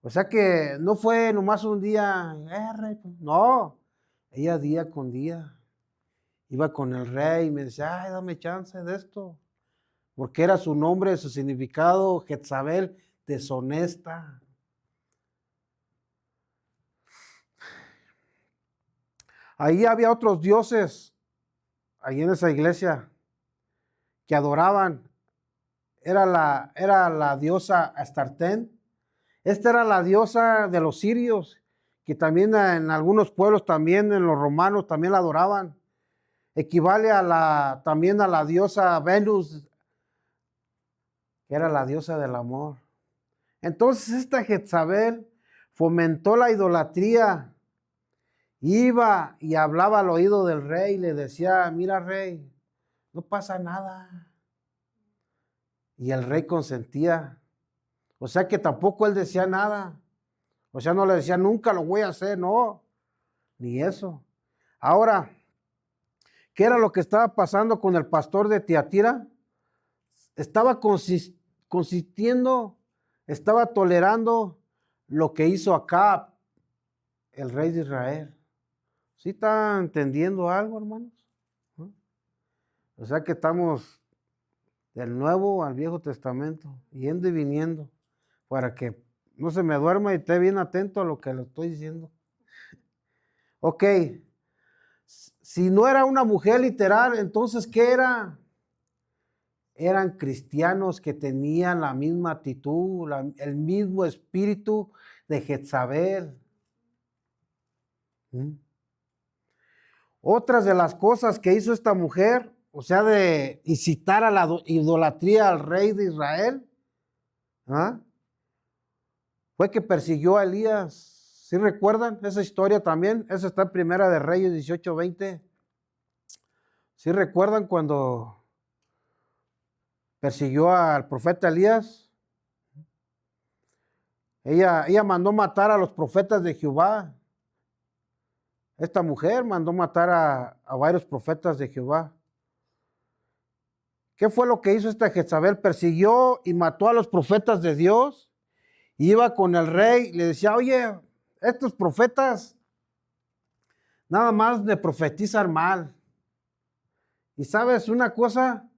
O sea que no fue nomás un día, no, ella día con día iba con el rey y me decía, ay, dame chance de esto, porque era su nombre, su significado, Jezabel, deshonesta. Ahí había otros dioses, ahí en esa iglesia, que adoraban. Era la diosa Astarté. Esta era la diosa de los sirios, que también en algunos pueblos, también en los romanos, también la adoraban. Equivale también a la diosa Venus, que era la diosa del amor. Entonces esta Jezabel fomentó la idolatría. Iba y hablaba al oído del rey y le decía, mira rey, no pasa nada. Y el rey consentía. O sea que tampoco él decía nada. O sea, no le decía, nunca lo voy a hacer, no. Ni eso. Ahora, ¿qué era lo que estaba pasando con el pastor de Tiatira? Estaba consistiendo, estaba tolerando lo que hizo Acab, el rey de Israel. ¿Sí está entendiendo algo, hermanos? ¿No? O sea que estamos del Nuevo al Viejo Testamento, yendo y viniendo, para que no se me duerma y esté bien atento a lo que le estoy diciendo. Ok, si no era una mujer literal, entonces ¿qué era? Eran cristianos que tenían la misma actitud, el mismo espíritu de Jezabel. Otras de las cosas que hizo esta mujer, o sea, de incitar a la idolatría al rey de Israel, fue que persiguió a Elías. ¿Sí recuerdan esa historia también? Esa está en Primera de Reyes 18:20. ¿Sí recuerdan cuando persiguió al profeta Elías? Ella mandó matar a los profetas de Jehová. Esta mujer mandó matar a varios profetas de Jehová. ¿Qué fue lo que hizo esta Jezabel? Persiguió y mató a los profetas de Dios. Iba con el rey y le decía, oye, estos profetas nada más me profetizan mal. Y sabes una cosa,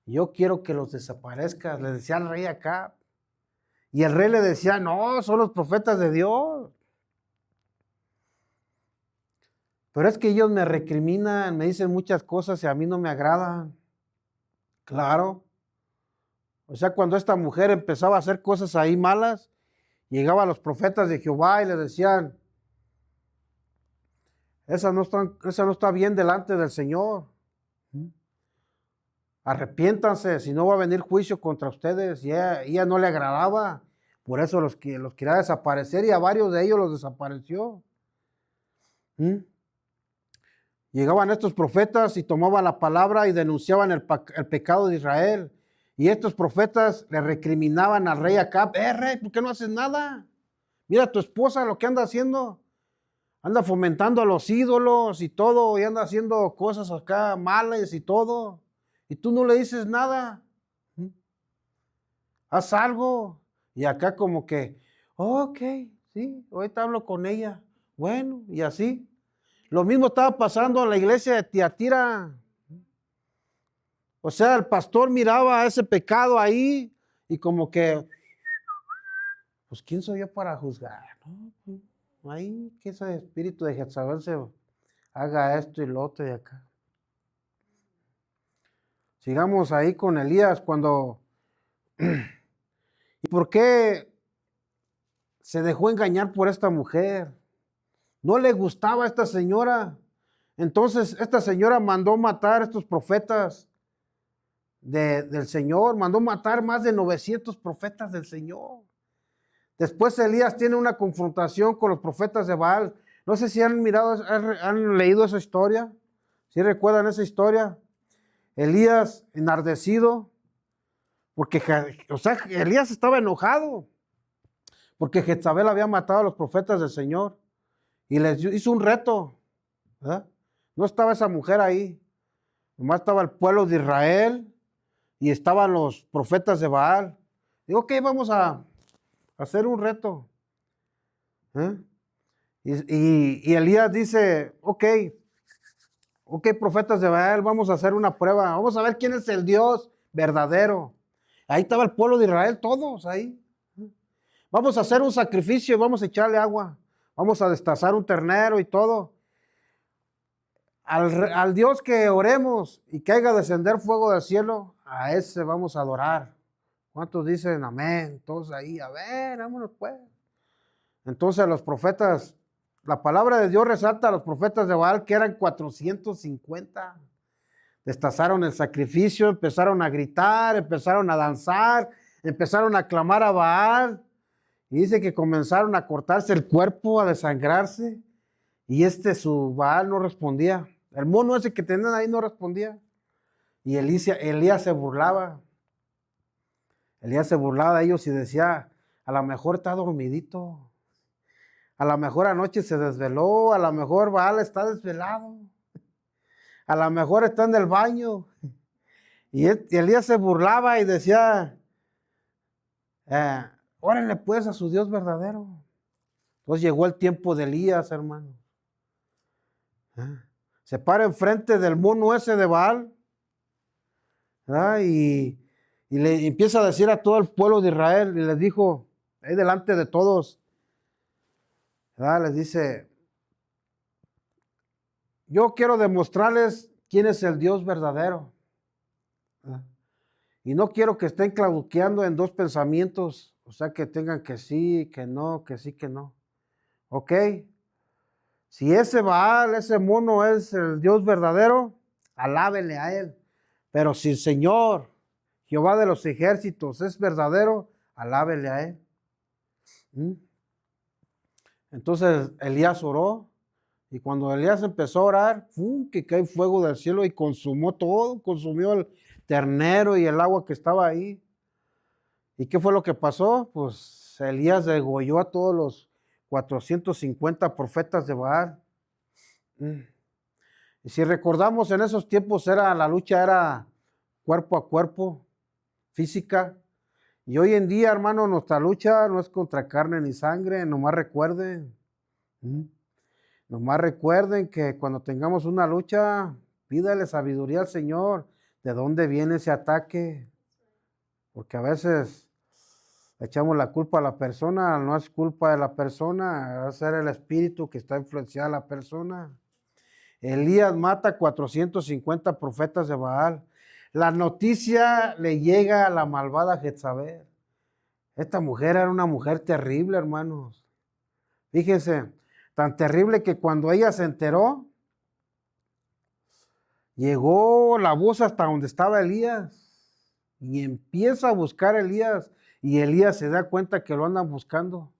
yo quiero que los desaparezcas, le decía al rey Acab. Y el rey le decía, no, son los profetas de Dios. Pero es que ellos me recriminan, me dicen muchas cosas y a mí no me agradan. Claro. O sea, cuando esta mujer empezaba a hacer cosas ahí malas, llegaban los profetas de Jehová y le decían, esa no está bien delante del Señor. Arrepiéntanse, si no va a venir juicio contra ustedes. Y ella no le agradaba, por eso los quería desaparecer y a varios de ellos los desapareció. Llegaban estos profetas y tomaban la palabra y denunciaban el pecado de Israel. Y estos profetas le recriminaban al rey Acab, rey, ¿por qué no haces nada? Mira a tu esposa lo que anda haciendo. Anda fomentando a los ídolos y todo, y anda haciendo cosas acá malas y todo. Y tú no le dices nada. Haz algo. Y acá como que, ok, sí, ahorita hablo con ella. Bueno, y así. Lo mismo estaba pasando en la iglesia de Tiatira. O sea, el pastor miraba ese pecado ahí y como que, pues, ¿quién soy yo para juzgar? No, ahí que ese espíritu de Jezabel se haga esto y lo otro de acá. Sigamos ahí con Elías cuando... ¿Y por qué se dejó engañar por esta mujer? No le gustaba a esta señora. Entonces esta señora mandó matar a estos profetas del Señor, mandó matar más de 900 profetas del Señor. Después Elías tiene una confrontación con los profetas de Baal. No sé si han mirado, han leído esa historia. ¿Sí recuerdan esa historia? Elías enardecido, porque, o sea, Elías estaba enojado, porque Jezabel había matado a los profetas del Señor y les hizo un reto, ¿verdad? No estaba esa mujer ahí, nomás estaba el pueblo de Israel y estaban los profetas de Baal. Digo, ok, vamos a hacer un reto. ¿Eh? Y Elías dice, ok, profetas de Baal, vamos a hacer una prueba, vamos a ver quién es el Dios verdadero. Ahí estaba el pueblo de Israel, todos ahí. Vamos a hacer un sacrificio y vamos a echarle agua. Vamos a destazar un ternero y todo. Al Dios que oremos y que haga descender fuego del cielo, a ese vamos a adorar. ¿Cuántos dicen amén? Todos ahí, a ver, vámonos pues. Entonces los profetas, la palabra de Dios resalta a los profetas de Baal, que eran 450. Destazaron el sacrificio, empezaron a gritar, empezaron a danzar, empezaron a clamar a Baal. Y dice que comenzaron a cortarse el cuerpo, a desangrarse. Y su Baal no respondía. El mono ese que tenían ahí no respondía. Y Elías se burlaba. Elías se burlaba de ellos y decía, a lo mejor está dormidito. A lo mejor anoche se desveló. A lo mejor Baal está desvelado. A lo mejor está en el baño. Y Elías se burlaba y decía, órale pues a su Dios verdadero. Entonces llegó el tiempo de Elías, hermano. Se para enfrente del mono ese de Baal, ¿verdad? Y le empieza a decir a todo el pueblo de Israel, y les dijo, ahí delante de todos, ¿verdad? Les dice, yo quiero demostrarles quién es el Dios verdadero, ¿verdad? Y no quiero que estén claudiqueando en dos pensamientos, o sea, que tengan que sí, que no, que sí, que no. Ok, si ese Baal, ese mono es el Dios verdadero, alábenle a él. Pero si el Señor, Jehová de los ejércitos, es verdadero, alábenle a él. Entonces Elías oró, y cuando Elías empezó a orar, ¡pum!, que cae fuego del cielo y consumó todo, consumió el ternero y el agua que estaba ahí. ¿Y qué fue lo que pasó? Pues Elías degolló a todos los 450 profetas de Baal. Y si recordamos, en esos tiempos la lucha era cuerpo a cuerpo, física. Y hoy en día, hermano, nuestra lucha no es contra carne ni sangre. Nomás recuerden que cuando tengamos una lucha, pídale sabiduría al Señor. ¿De dónde viene ese ataque? Porque a veces echamos la culpa a la persona, no es culpa de la persona, va a ser el espíritu que está influenciando a la persona. Elías mata 450 profetas de Baal. La noticia le llega a la malvada Jezabel. Esta mujer era una mujer terrible, hermanos. Fíjense, tan terrible que cuando ella se enteró, llegó la voz hasta donde estaba Elías y empieza a buscar a Elías, y Elías se da cuenta que lo andan buscando.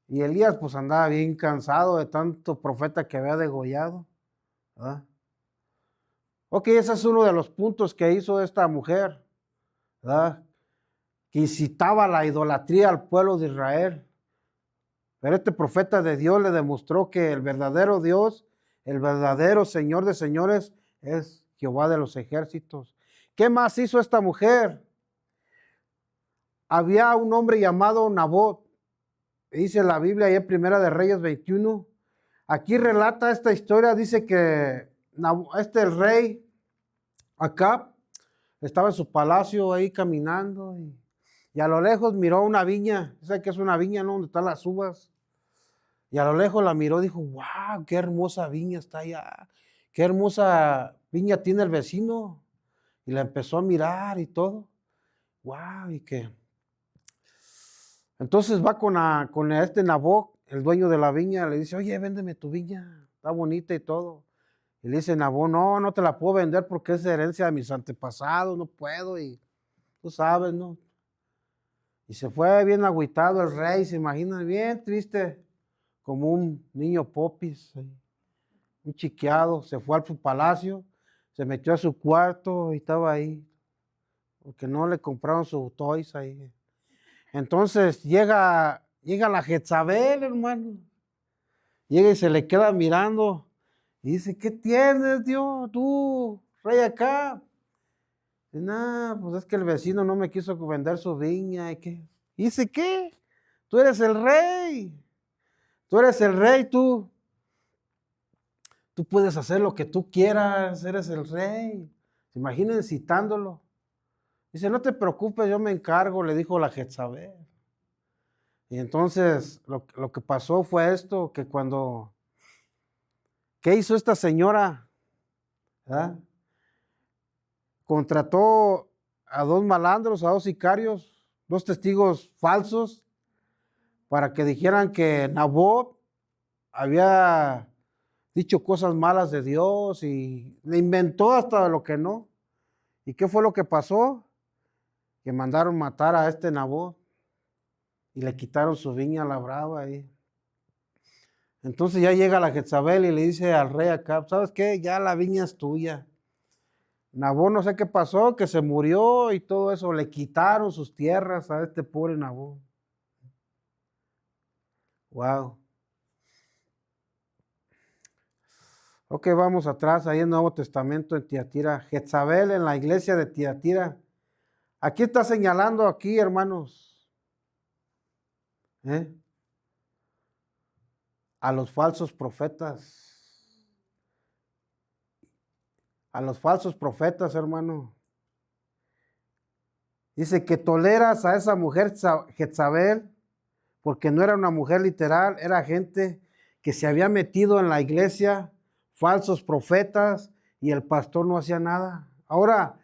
Y Elías pues andaba bien cansado de tanto profeta que había degollado, ¿verdad? Ok, ese es uno de los puntos que hizo esta mujer, ¿verdad? Que incitaba a la idolatría al pueblo de Israel. Pero este profeta de Dios le demostró que el verdadero Dios, el verdadero Señor de señores, es Jehová de los ejércitos. ¿Qué más hizo esta mujer? Había un hombre llamado Nabot. Dice la Biblia ahí en Primera de Reyes 21. Aquí relata esta historia, dice que el rey Acab estaba en su palacio ahí caminando, y a lo lejos miró una viña. ¿Sabe qué es una viña, no? Donde están las uvas. Y a lo lejos la miró y dijo, wow, qué hermosa viña está allá. Qué hermosa viña tiene el vecino. Y la empezó a mirar y todo. Wow, y qué. Entonces va con este Nabot, el dueño de la viña, le dice, oye, véndeme tu viña, está bonita y todo. Y le dice Nabot, no, no te la puedo vender porque es herencia de mis antepasados, no puedo, y tú sabes, ¿no? Y se fue bien agüitado el rey, se imagina, bien triste, como un niño popis, un chiqueado, se fue a su palacio, se metió a su cuarto y estaba ahí, porque no le compraron sus toys ahí. Entonces llega la Jezabel, hermano, llega y se le queda mirando y dice, ¿qué tienes, Dios, tú, rey Acab? No, pues es que el vecino no me quiso vender su viña. ¿Y qué? ¿Y dice qué? Tú eres el rey. Tú eres el rey, tú. Tú puedes hacer lo que tú quieras, eres el rey. Imaginen citándolo. Dice, no te preocupes, yo me encargo, le dijo la Jezabel. Y entonces lo que pasó fue esto, que ¿qué hizo esta señora? ¿Verdad? Contrató a dos malandros, a dos sicarios, dos testigos falsos, para que dijeran que Nabot había dicho cosas malas de Dios y le inventó hasta lo que no. ¿Y qué fue lo que pasó? Que mandaron matar a este Nabot y le quitaron su viña labrada ahí. Entonces ya llega la Jezabel y le dice al rey Acab, ¿sabes qué? Ya la viña es tuya. Nabot no sé qué pasó, que se murió y todo eso, le quitaron sus tierras a este pobre Nabot. Wow. Ok, vamos atrás, ahí en el Nuevo Testamento en Tiatira. Jezabel en la iglesia de Tiatira. Aquí está señalando aquí, hermanos, a los falsos profetas. A los falsos profetas, hermano. Dice que toleras a esa mujer Jezabel, porque no era una mujer literal, era gente que se había metido en la iglesia, falsos profetas, y el pastor no hacía nada. Ahora,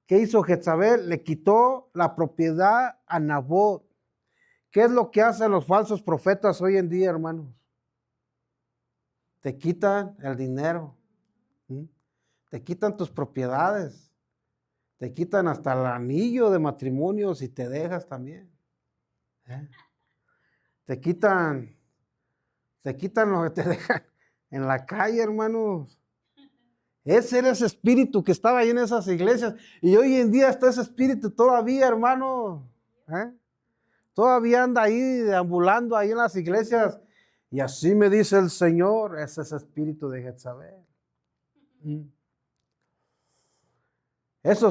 ¿qué hizo Jezabel? Le quitó la propiedad a Nabot. ¿Qué es lo que hacen los falsos profetas hoy en día, hermanos? Te quitan el dinero, te quitan tus propiedades, te quitan hasta el anillo de matrimonio si te dejas también. Te quitan lo que te dejan en la calle, hermanos. Ese era ese espíritu que estaba ahí en esas iglesias. Y hoy en día está ese espíritu todavía, hermano. Todavía anda ahí deambulando ahí en las iglesias. Y así me dice el Señor, es ese espíritu de Jezabel. Es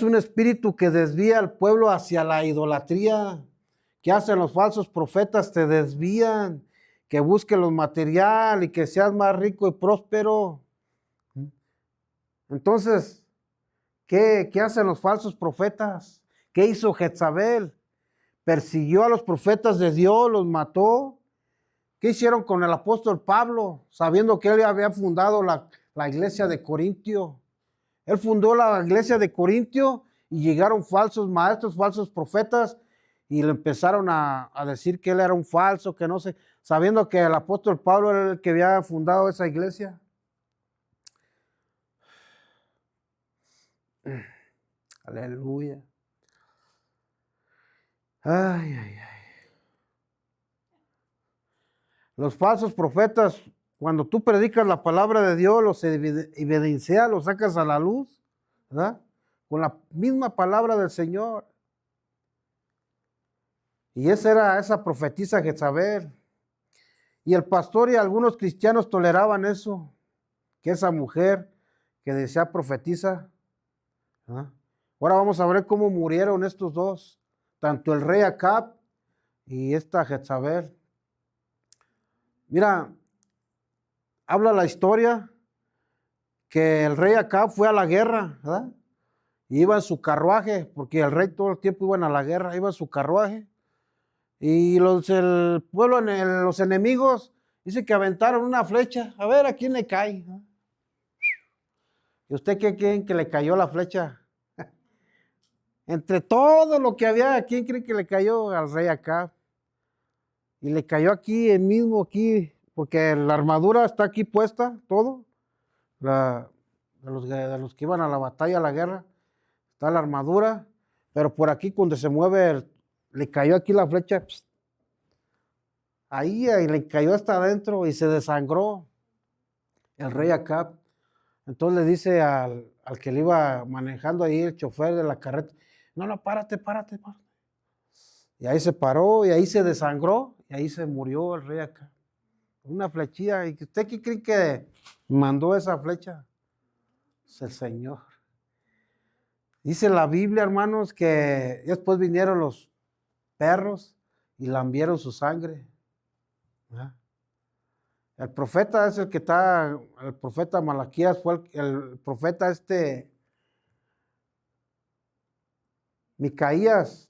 un espíritu que desvía al pueblo hacia la idolatría. ¿Qué hacen los falsos profetas? Te desvían, que busques lo material y que seas más rico y próspero. Entonces, ¿qué hacen los falsos profetas? ¿Qué hizo Jezabel? Persiguió a los profetas de Dios, los mató. ¿Qué hicieron con el apóstol Pablo? Sabiendo que él había fundado la iglesia de Corintio. Él fundó la iglesia de Corintio y llegaron falsos maestros, falsos profetas y le empezaron a decir que él era un falso, que no sé, sabiendo que el apóstol Pablo era el que había fundado esa iglesia. Aleluya. Ay, ay, ay. Los falsos profetas, cuando tú predicas la palabra de Dios, los evidencias, los sacas a la luz, ¿verdad? Con la misma palabra del Señor. Y esa profetisa Jezabel. Y el pastor y algunos cristianos toleraban eso, que esa mujer que decía profetiza. Ahora vamos a ver cómo murieron estos dos, tanto el rey Acab y esta Jezabel. Mira, habla la historia que el rey Acab fue a la guerra, ¿verdad? Y iba en su carruaje, porque el rey todo el tiempo iban a la guerra, iba en su carruaje. Y el pueblo, los enemigos, dice que aventaron una flecha, a ver a quién le cae. ¿Y usted qué creen que le cayó la flecha? Entre todo lo que había, ¿a quién cree que le cayó? Al rey Acab. Y le cayó aquí, el mismo aquí, porque la armadura está aquí puesta, todo. De los que iban a la batalla, a la guerra, está la armadura, pero por aquí cuando se mueve, le cayó aquí la flecha. ahí le cayó hasta adentro y se desangró el rey Acab. Entonces le dice al que le iba manejando ahí, el chofer de la carreta, no, no, párate, párate, párate. Y ahí se paró y ahí se desangró y ahí se murió el rey Acab. Una flechilla. ¿Y usted qué cree que mandó esa flecha? Es el Señor. Dice la Biblia, hermanos, que después vinieron los perros y lambieron su sangre. ¿Ah? El profeta es el que está, el profeta Malaquías fue el profeta Micaías.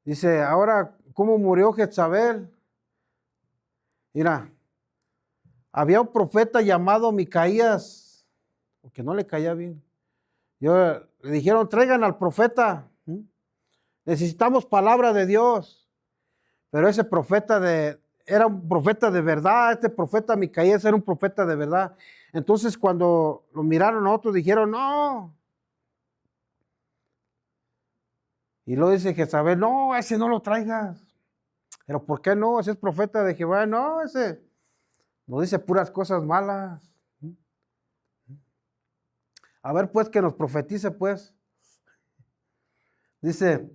Dice, ahora, ¿cómo murió Jezabel? Mira, había un profeta llamado Micaías, porque no le caía bien. Le dijeron, traigan al profeta. Necesitamos palabra de Dios. Pero ese profeta era un profeta de verdad. Este profeta Micaías era un profeta de verdad. Entonces cuando lo miraron a otros dijeron, no. Y luego dice Jezabel, no, ese no lo traigas. Pero ¿por qué no? Ese es profeta de Jehová. No, ese nos dice puras cosas malas. A ver pues que nos profetice pues. Dice,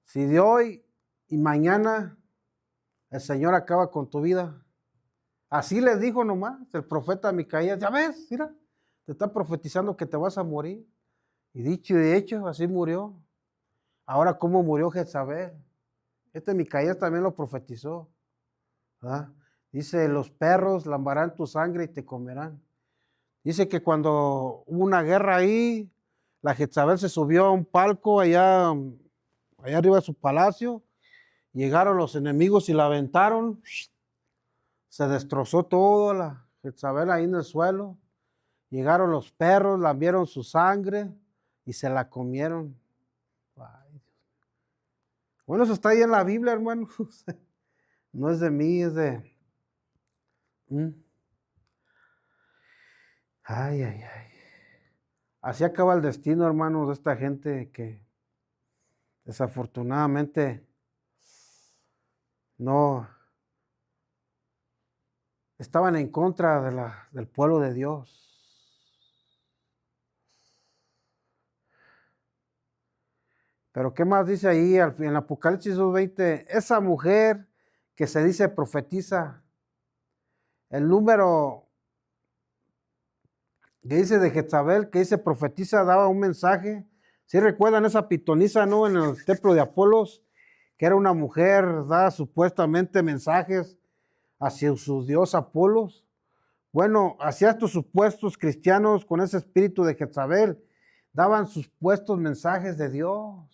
si de hoy y mañana el Señor acaba con tu vida. Así les dijo nomás el profeta Micaías. Ya ves, mira, te está profetizando que te vas a morir. Y dicho y hecho, así murió. Ahora, ¿cómo murió Jezabel? Micaías también lo profetizó. ¿Verdad? Dice, los perros lambarán tu sangre y te comerán. Dice que cuando hubo una guerra ahí, la Jezabel se subió a un palco allá arriba de su palacio. Llegaron los enemigos y la aventaron. Se destrozó todo la Jezabel ahí en el suelo. Llegaron los perros, lambieron su sangre y se la comieron. Ay, bueno, eso está ahí en la Biblia, hermanos. No es de mí, es de... Ay, ay, ay. Así acaba el destino, hermanos, de esta gente que desafortunadamente no estaban en contra del pueblo de Dios. Pero ¿qué más dice ahí en Apocalipsis 2:20? Esa mujer que se dice profetiza, el número que dice de Jezabel, que dice profetiza, daba un mensaje. ¿Sí recuerdan esa pitonisa, no? En el templo de Apolos, que era una mujer, da supuestamente mensajes hacia su dios Apolos. Bueno, hacia estos supuestos cristianos con ese espíritu de Jezabel, daban supuestos mensajes de Dios.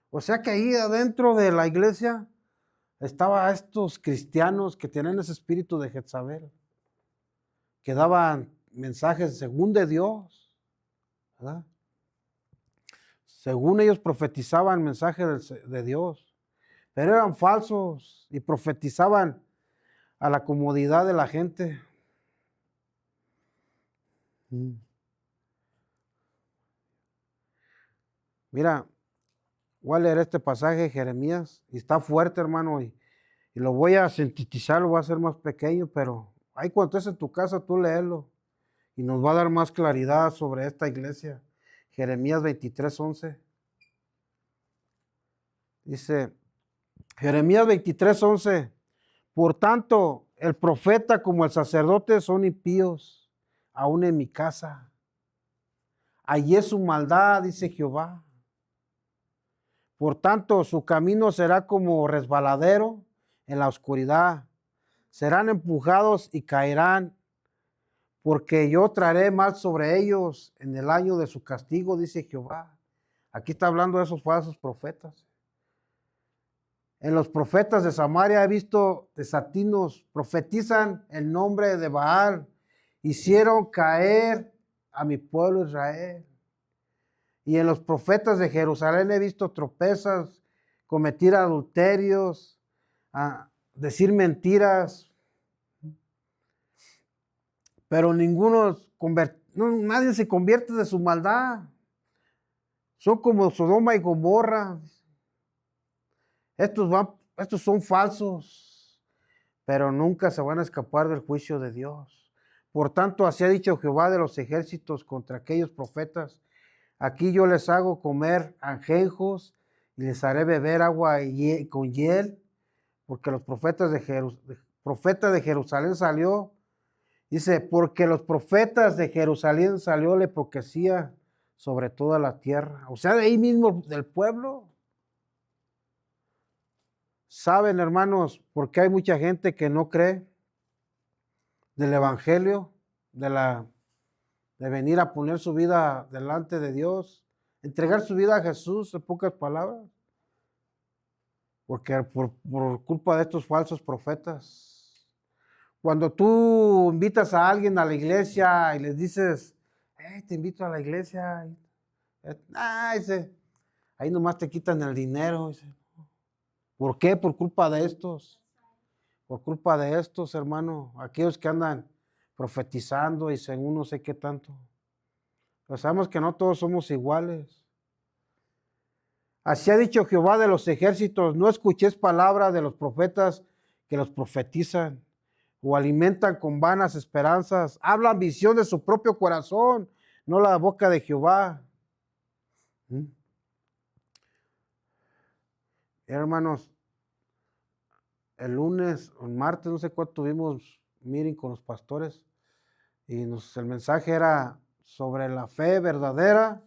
O sea que ahí adentro de la iglesia estaban estos cristianos que tenían ese espíritu de Jezabel, que daban mensajes según de Dios, ¿verdad? Según ellos profetizaban mensajes de Dios, pero eran falsos y profetizaban a la comodidad de la gente. Mira, voy a leer este pasaje de Jeremías y está fuerte, hermano, y lo voy a sintetizar, lo voy a hacer más pequeño, pero ahí cuando estés en tu casa tú léelo y nos va a dar más claridad sobre esta iglesia. Jeremías 23:11. Dice, Jeremías 23:11, por tanto, el profeta como el sacerdote son impíos, aún en mi casa. Allí es su maldad, dice Jehová. Por tanto, su camino será como resbaladero en la oscuridad. Serán empujados y caerán, porque yo traeré mal sobre ellos en el año de su castigo, dice Jehová. Aquí está hablando de esos falsos profetas. En los profetas de Samaria he visto desatinos, profetizan el nombre de Baal, hicieron caer a mi pueblo Israel. Y en los profetas de Jerusalén he visto tropezas, cometer adulterios, decir mentiras, pero nadie se convierte de su maldad. Son como Sodoma y Gomorra. Estos son falsos, pero nunca se van a escapar del juicio de Dios. Por tanto, así ha dicho Jehová de los ejércitos contra aquellos profetas: aquí yo les hago comer anjenjos y les haré beber agua con hiel, porque los profetas de Jerusalén salió. Dice, porque los profetas de Jerusalén salió la hipocresía sobre toda la tierra. O sea, de ahí mismo del pueblo. Saben, hermanos, porque hay mucha gente que no cree del evangelio, de venir a poner su vida delante de Dios, entregar su vida a Jesús, en pocas palabras, porque por culpa de estos falsos profetas. Cuando tú invitas a alguien a la iglesia y les dices, te invito a la iglesia, dice, ahí nomás te quitan el dinero. Dice, ¿por qué? Por culpa de estos. Por culpa de estos, hermano, aquellos que andan profetizando y según no sé qué tanto. Pero sabemos que no todos somos iguales. Así ha dicho Jehová de los ejércitos: no escuchéis palabra de los profetas que los profetizan, o alimentan con vanas esperanzas, hablan visión de su propio corazón, no la boca de Jehová. Hermanos, el lunes o el martes, no sé cuánto tuvimos meeting con los pastores, y el mensaje era sobre la fe verdadera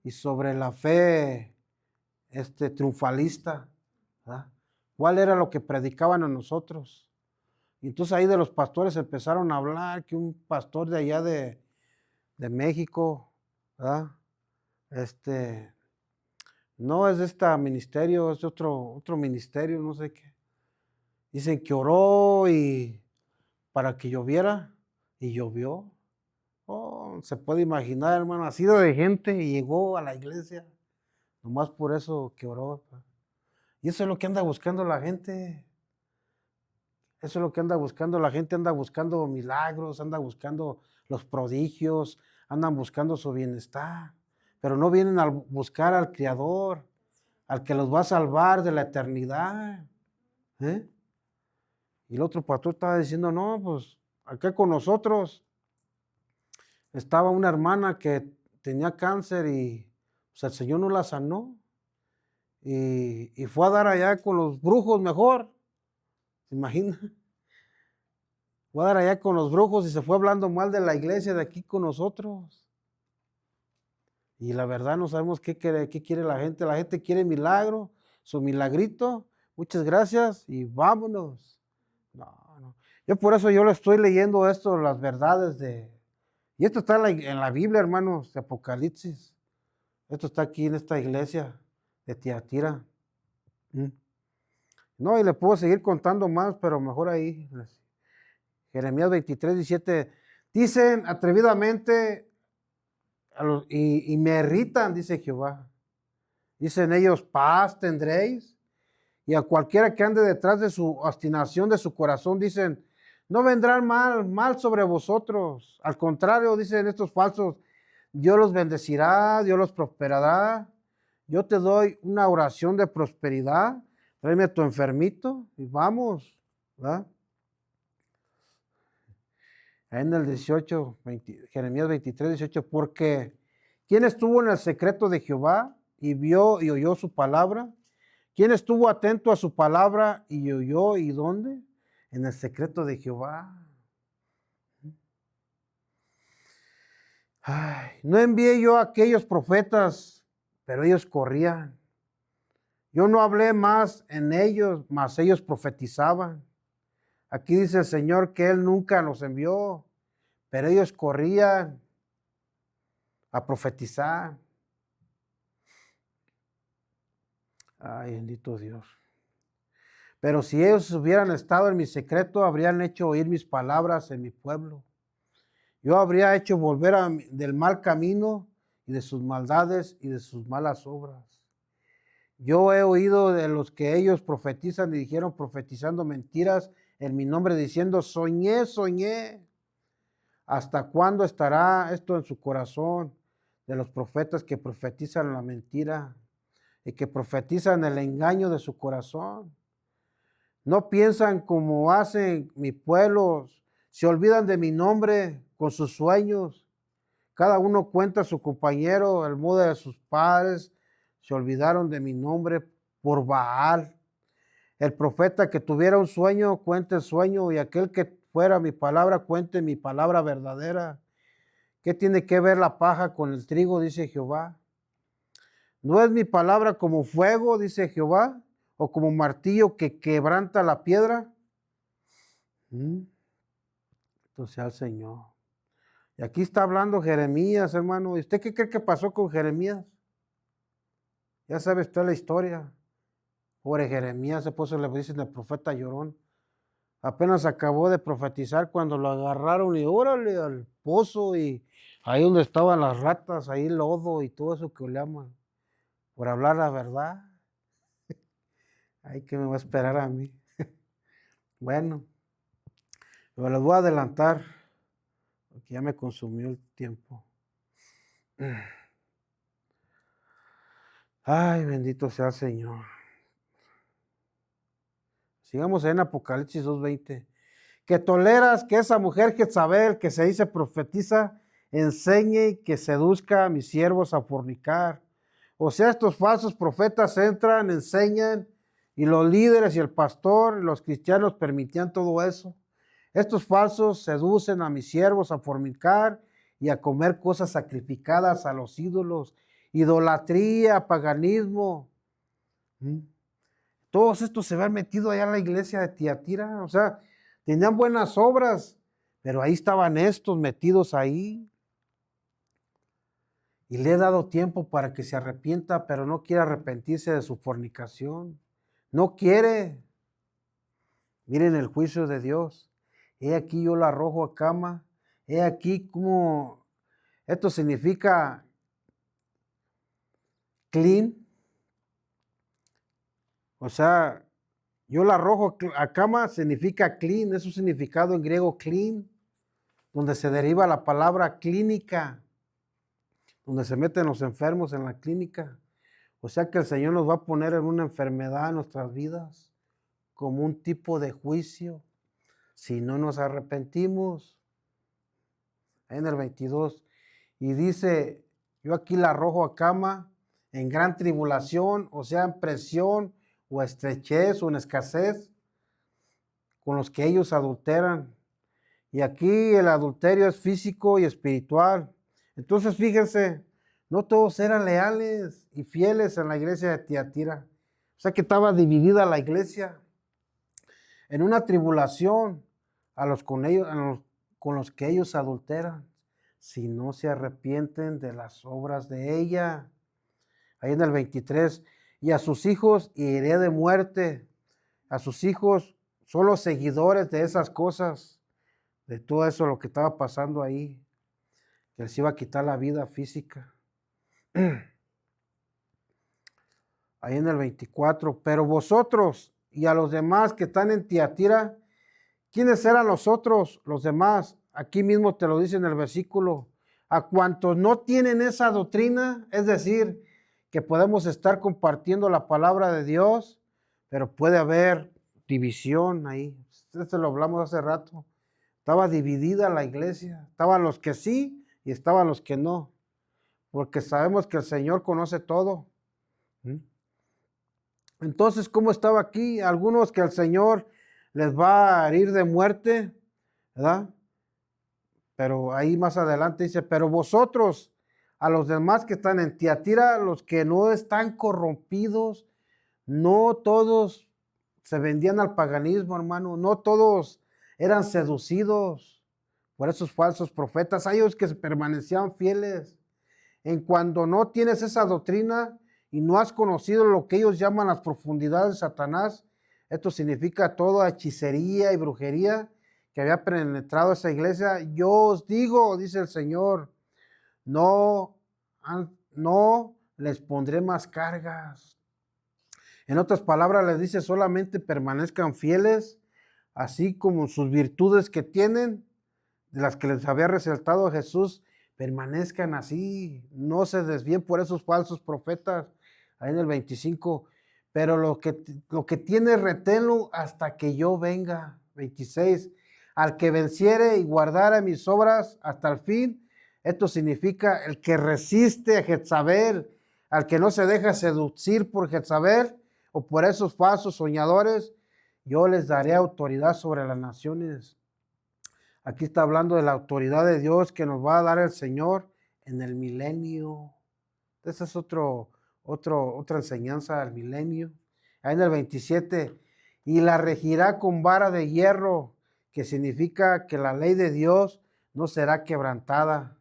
y sobre la fe triunfalista, ¿verdad? ¿Cuál era lo que predicaban a nosotros? Y entonces ahí de los pastores empezaron a hablar que un pastor de allá de México, ¿verdad? No es de este ministerio, es de otro ministerio, no sé qué. Dicen que oró y para que lloviera, y llovió. Oh, se puede imaginar, hermano, ha sido de gente y llegó a la iglesia, nomás por eso que oró. Y eso es lo que anda buscando la gente. Eso es lo que anda buscando la gente, anda buscando milagros, anda buscando los prodigios, andan buscando su bienestar, pero no vienen a buscar al Creador, al que los va a salvar de la eternidad. ¿Eh? Y el otro pastor estaba diciendo, no, pues acá con nosotros estaba una hermana que tenía cáncer y pues, el Señor no la sanó. Y fue a dar allá con los brujos mejor. ¿Se imagina? Fue a dar allá con los brujos y se fue hablando mal de la iglesia de aquí con nosotros. Y la verdad no sabemos qué quiere la gente. La gente quiere milagro, su milagrito. Muchas gracias y vámonos. No. Yo por eso yo le estoy leyendo esto, las verdades de... Y esto está en la Biblia, hermanos, de Apocalipsis. Esto está aquí en esta iglesia de Tiatira. No, y le puedo seguir contando más, pero mejor ahí. Jeremías 23, 17. Dicen atrevidamente y me irritan, dice Jehová. Dicen ellos, paz tendréis. Y a cualquiera que ande detrás de su obstinación de su corazón, dicen, no vendrán mal sobre vosotros. Al contrario, dicen estos falsos, Dios los bendecirá, Dios los prosperará. Yo te doy una oración de prosperidad. Tráeme a tu enfermito y vamos, ¿verdad? En el 18, Jeremías 23, 18, porque ¿quién estuvo en el secreto de Jehová y vio y oyó su palabra? ¿Quién estuvo atento a su palabra y oyó y dónde? En el secreto de Jehová. Ay, no envié yo a aquellos profetas, pero ellos corrían. Yo no hablé más en ellos, mas ellos profetizaban. Aquí dice el Señor que Él nunca nos envió, pero ellos corrían a profetizar. Ay, bendito Dios. Pero si ellos hubieran estado en mi secreto, habrían hecho oír mis palabras en mi pueblo. Yo habría hecho volver del mal camino y de sus maldades y de sus malas obras. Yo he oído de los que ellos profetizan y dijeron profetizando mentiras en mi nombre, diciendo, soñé. ¿Hasta cuándo estará esto en su corazón de los profetas que profetizan la mentira? y que profetizan el engaño de su corazón. No piensan como hacen mi pueblo, se olvidan de mi nombre con sus sueños. Cada uno cuenta a su compañero el modo de sus padres, se olvidaron de mi nombre por Baal. El profeta que tuviera un sueño, cuente el sueño, y aquel que fuera mi palabra, cuente mi palabra verdadera. ¿Qué tiene que ver la paja con el trigo? Dice Jehová. ¿No es mi palabra como fuego, dice Jehová, o como martillo que quebranta la piedra? Entonces sea el Señor. Y aquí está hablando Jeremías, hermano. ¿Y usted qué cree que pasó con Jeremías? Ya sabe usted la historia. Pobre Jeremías, por eso le dicen el profeta llorón. Apenas acabó de profetizar cuando lo agarraron y órale al pozo y ahí donde estaban las ratas, ahí lodo y todo eso que le aman. Por hablar la verdad. Ay, ¿qué me va a esperar a mí? Bueno, pero les voy a adelantar, porque ya me consumió el tiempo. Ay, bendito sea el Señor. Sigamos en Apocalipsis 2:20. Que toleras que esa mujer Jezabel, que se dice profetiza, enseñe y que seduzca a mis siervos a fornicar. O sea, estos falsos profetas entran, enseñan, y los líderes y el pastor, los cristianos permitían todo eso. Estos falsos seducen a mis siervos a fornicar y a comer cosas sacrificadas a los ídolos, idolatría, paganismo. Todos estos se habían metido allá en la iglesia de Tiatira, o sea, tenían buenas obras, pero ahí estaban estos metidos ahí. Y le he dado tiempo para que se arrepienta, pero no quiere arrepentirse de su fornicación. No quiere. Miren el juicio de Dios. He aquí yo la arrojo a cama. He aquí como esto significa clean. O sea, yo la arrojo a cama significa clean. Es un significado en griego clean, donde se deriva la palabra clínica, donde se meten los enfermos en la clínica. O sea que el Señor nos va a poner en una enfermedad en nuestras vidas, como un tipo de juicio, si no nos arrepentimos. En el 22, y dice, yo aquí la arrojo a cama en gran tribulación, o sea, en presión, o estrechez, o en escasez, con los que ellos adulteran. Y aquí el adulterio es físico y espiritual. Entonces, fíjense, no todos eran leales y fieles en la iglesia de Tiatira. O sea que estaba dividida la iglesia en una tribulación con los que ellos adulteran, si no se arrepienten de las obras de ella. Ahí en el 23, y a sus hijos heriré de muerte. A sus hijos son los seguidores de esas cosas, de todo eso lo que estaba pasando ahí, que les iba a quitar la vida física. Ahí en el 24, pero vosotros y a los demás que están en Tiatira, ¿quiénes eran los otros, los demás? Aquí mismo te lo dice en el versículo. A cuantos no tienen esa doctrina, es decir, que podemos estar compartiendo la palabra de Dios, pero puede haber división ahí. Esto lo hablamos hace rato. Estaba dividida la iglesia. Estaban los que sí y estaban los que no. Porque sabemos que el Señor conoce todo. Entonces, ¿cómo estaba aquí? Algunos que el Señor les va a herir de muerte, ¿verdad? Pero ahí más adelante dice, pero vosotros, a los demás que están en Tiatira, los que no están corrompidos, no todos se vendían al paganismo, hermano, no todos eran seducidos por esos falsos profetas, hay ellos que permanecían fieles. En cuando no tienes esa doctrina y no has conocido lo que ellos llaman las profundidades de Satanás, esto significa toda hechicería y brujería que había penetrado esa iglesia. Yo os digo, dice el Señor, no les pondré más cargas. En otras palabras, les dice solamente permanezcan fieles, así como sus virtudes que tienen, de las que les había resaltado Jesús, permanezcan así, no se desvíen por esos falsos profetas. ahí en el 25, pero lo que tiene reténlo hasta que yo venga. 26, al que venciere y guardara mis obras hasta el fin, esto significa el que resiste a Jezabel, al que no se deja seducir por Jezabel o por esos falsos soñadores, yo les daré autoridad sobre las naciones. Aquí está hablando de la autoridad de Dios que nos va a dar el Señor en el milenio. Esa es otra enseñanza del milenio. Ahí en el 27, y la regirá con vara de hierro, que significa que la ley de Dios no será quebrantada.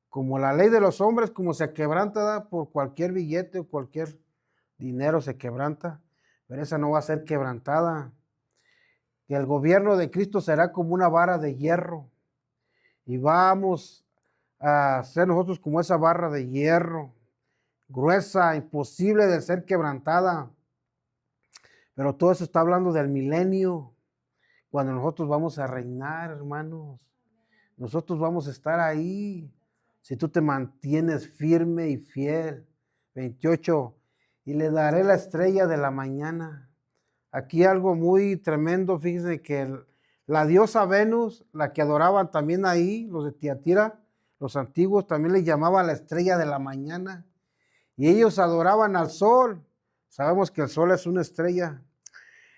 Como la ley de los hombres, como se quebranta por cualquier billete o cualquier dinero se quebranta, pero esa no va a ser quebrantada. Que el gobierno de Cristo será como una vara de hierro y vamos a ser nosotros como esa barra de hierro, gruesa, imposible de ser quebrantada. Pero todo eso está hablando del milenio, cuando nosotros vamos a reinar, hermanos. Nosotros vamos a estar ahí, si tú te mantienes firme y fiel. 28, y le daré la estrella de la mañana. Aquí algo muy tremendo, fíjense que la diosa Venus, la que adoraban también ahí, los de Tiatira, los antiguos, también le llamaban la estrella de la mañana. Y ellos adoraban al sol. Sabemos que el sol es una estrella.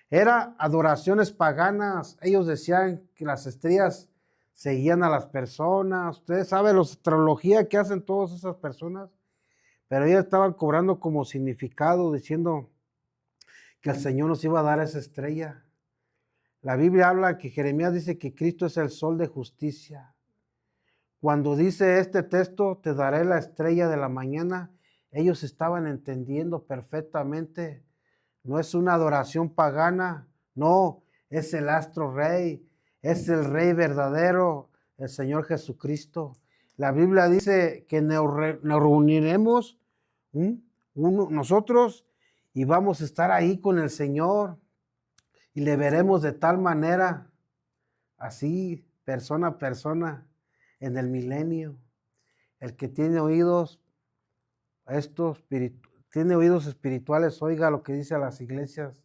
Era adoraciones paganas. Ellos decían que las estrellas seguían a las personas. Ustedes saben la astrología que hacen todas esas personas. Pero ellos estaban cobrando como significado, diciendo que el Señor nos iba a dar esa estrella. La Biblia habla que Jeremías dice que Cristo es el sol de justicia. Cuando dice este texto, te daré la estrella de la mañana, ellos estaban entendiendo perfectamente. No es una adoración pagana, no, es el astro rey, es el rey verdadero, el Señor Jesucristo. La Biblia dice que nos reuniremos nosotros y vamos a estar ahí con el Señor y le veremos de tal manera, así, persona a persona, en el milenio. El que tiene oídos, tiene oídos espirituales, oiga lo que dice a las iglesias.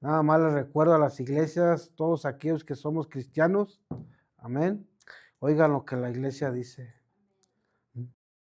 Nada más les recuerdo a las iglesias, todos aquellos que somos cristianos, amén, oigan lo que la iglesia dice.